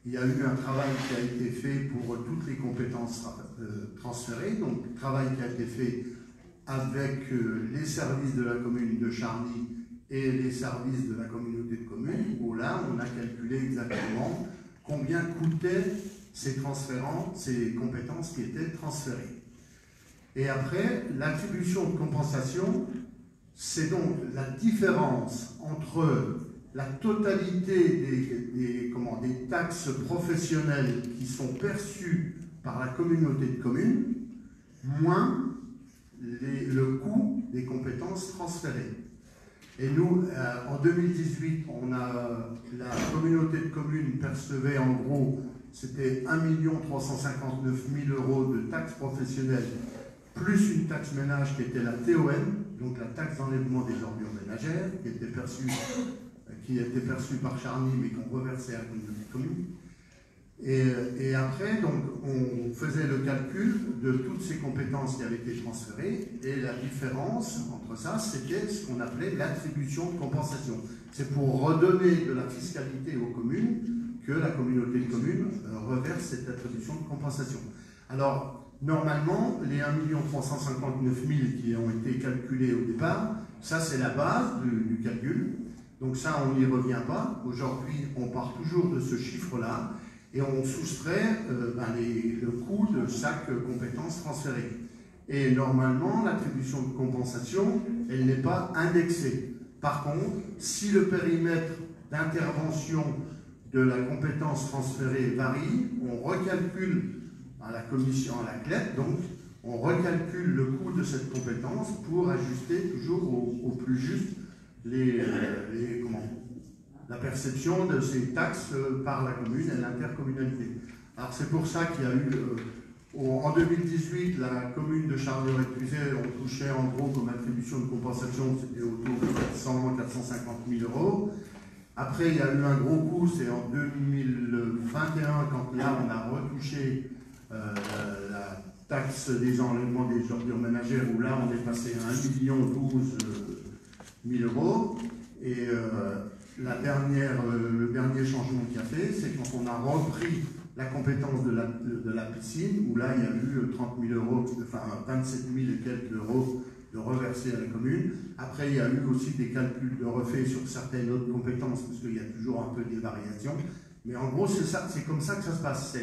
il y a eu un travail qui a été fait pour toutes les compétences transférées, donc travail qui a été fait avec les services de la commune de Charny et les services de la communauté de communes, où là on a calculé exactement combien coûtaient ces compétences qui étaient transférées. Et après, l'attribution de compensation, c'est donc la différence entre la totalité des taxes professionnelles qui sont perçues par la communauté de communes, moins le coût des compétences transférées. Et nous, en 2018, la communauté de communes percevait en gros, c'était 1 359 000 € de taxes professionnelles, plus une taxe ménage qui était la TOM, donc la taxe d'enlèvement des ordures ménagères, qui était perçue par Charny, mais qu'on reversait à la communauté de communes. Et après, donc, on faisait le calcul de toutes ces compétences qui avaient été transférées, et la différence entre ça, c'était ce qu'on appelait l'attribution de compensation. C'est pour redonner de la fiscalité aux communes que la communauté de communes reverse cette attribution de compensation. Alors, normalement, les 1 359 000 qui ont été calculés au départ, ça c'est la base du calcul. Donc ça, on n'y revient pas. Aujourd'hui, on part toujours de ce chiffre-là et on soustrait le coût de chaque compétence transférée. Et normalement, l'attribution de compensation, elle n'est pas indexée. Par contre, si le périmètre d'intervention de la compétence transférée varie, on recalcule à la commission, à la CLEP, donc on recalcule le coût de cette compétence pour ajuster toujours au plus juste la perception de ces taxes par la commune et l'intercommunalité. Alors c'est pour ça qu'il y a eu, en 2018, la commune de Charny-Réclusière, on touchait en gros comme attribution de compensation, c'était autour de 450 000 €. Après, il y a eu un gros coup, c'est en 2021, quand là on a retouché la taxe des enlèvements des ordures ménagères, où là on est passé à 1 12 000 €. Et le dernier changement qu'il y a fait, c'est quand on a repris la compétence de la piscine, où là il y a eu 30 000 €, enfin 27 000 et quelques euros de reversés à la commune. Après, il y a eu aussi des calculs de refait sur certaines autres compétences, parce qu'il y a toujours un peu des variations. Mais en gros, c'est comme ça que ça se passe.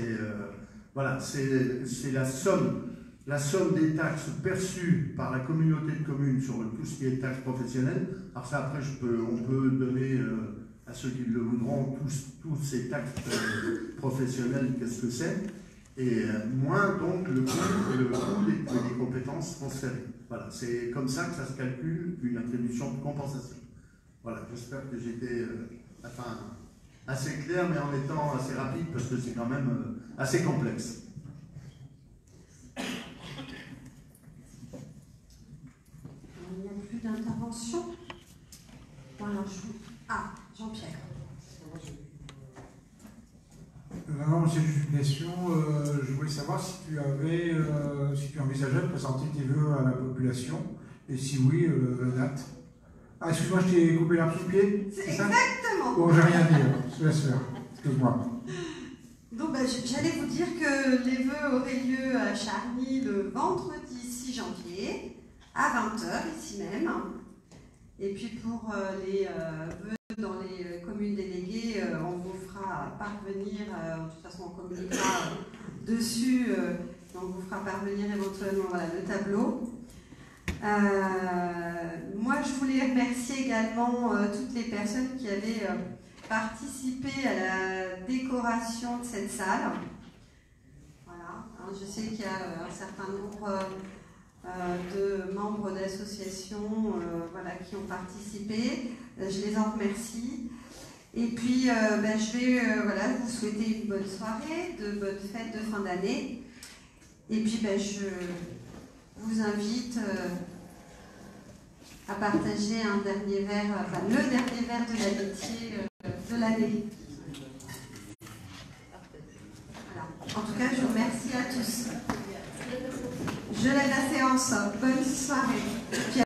Voilà, c'est la somme des taxes perçues par la communauté de communes sur tout ce qui est taxes professionnelles. Alors ça, après, on peut donner à ceux qui le voudront tous ces taxes professionnelles, qu'est-ce que c'est, et moins donc le coût des compétences transférées. Voilà, c'est comme ça que ça se calcule une attribution de compensation. Voilà, j'espère que j'étais assez clair, mais en étant assez rapide, parce que c'est quand même assez complexe. Il n'y a plus d'intervention. Voilà, Jean-Pierre. Non, c'est juste une question. Je voulais savoir si tu envisageais de présenter tes vœux à la population, et si oui, la date. Ah, excuse-moi, je t'ai coupé l'herbe sous le pied. C'est exactement. Bon, j'ai rien dit, je te laisse faire. Excuse-moi. Donc, j'allais vous dire que les vœux auraient lieu à Charny le vendredi 6 janvier, à 20h, ici même. Et puis pour les vœux dans les communes déléguées, on vous fera parvenir, de toute façon on communiquera dessus, on vous fera parvenir éventuellement le tableau. Moi je voulais remercier également toutes les personnes qui avaient participé à la décoration de cette salle. Voilà, je sais qu'il y a un certain nombre de membres d'associations qui ont participé. Je les en remercie. Et puis, je vais vous souhaiter une bonne soirée, de bonnes fêtes de fin d'année. Et puis, je vous invite à partager un dernier verre, le dernier verre de l'amitié de l'année. Voilà. En tout cas, je vous remercie à tous. Je lève la séance. Bonne soirée.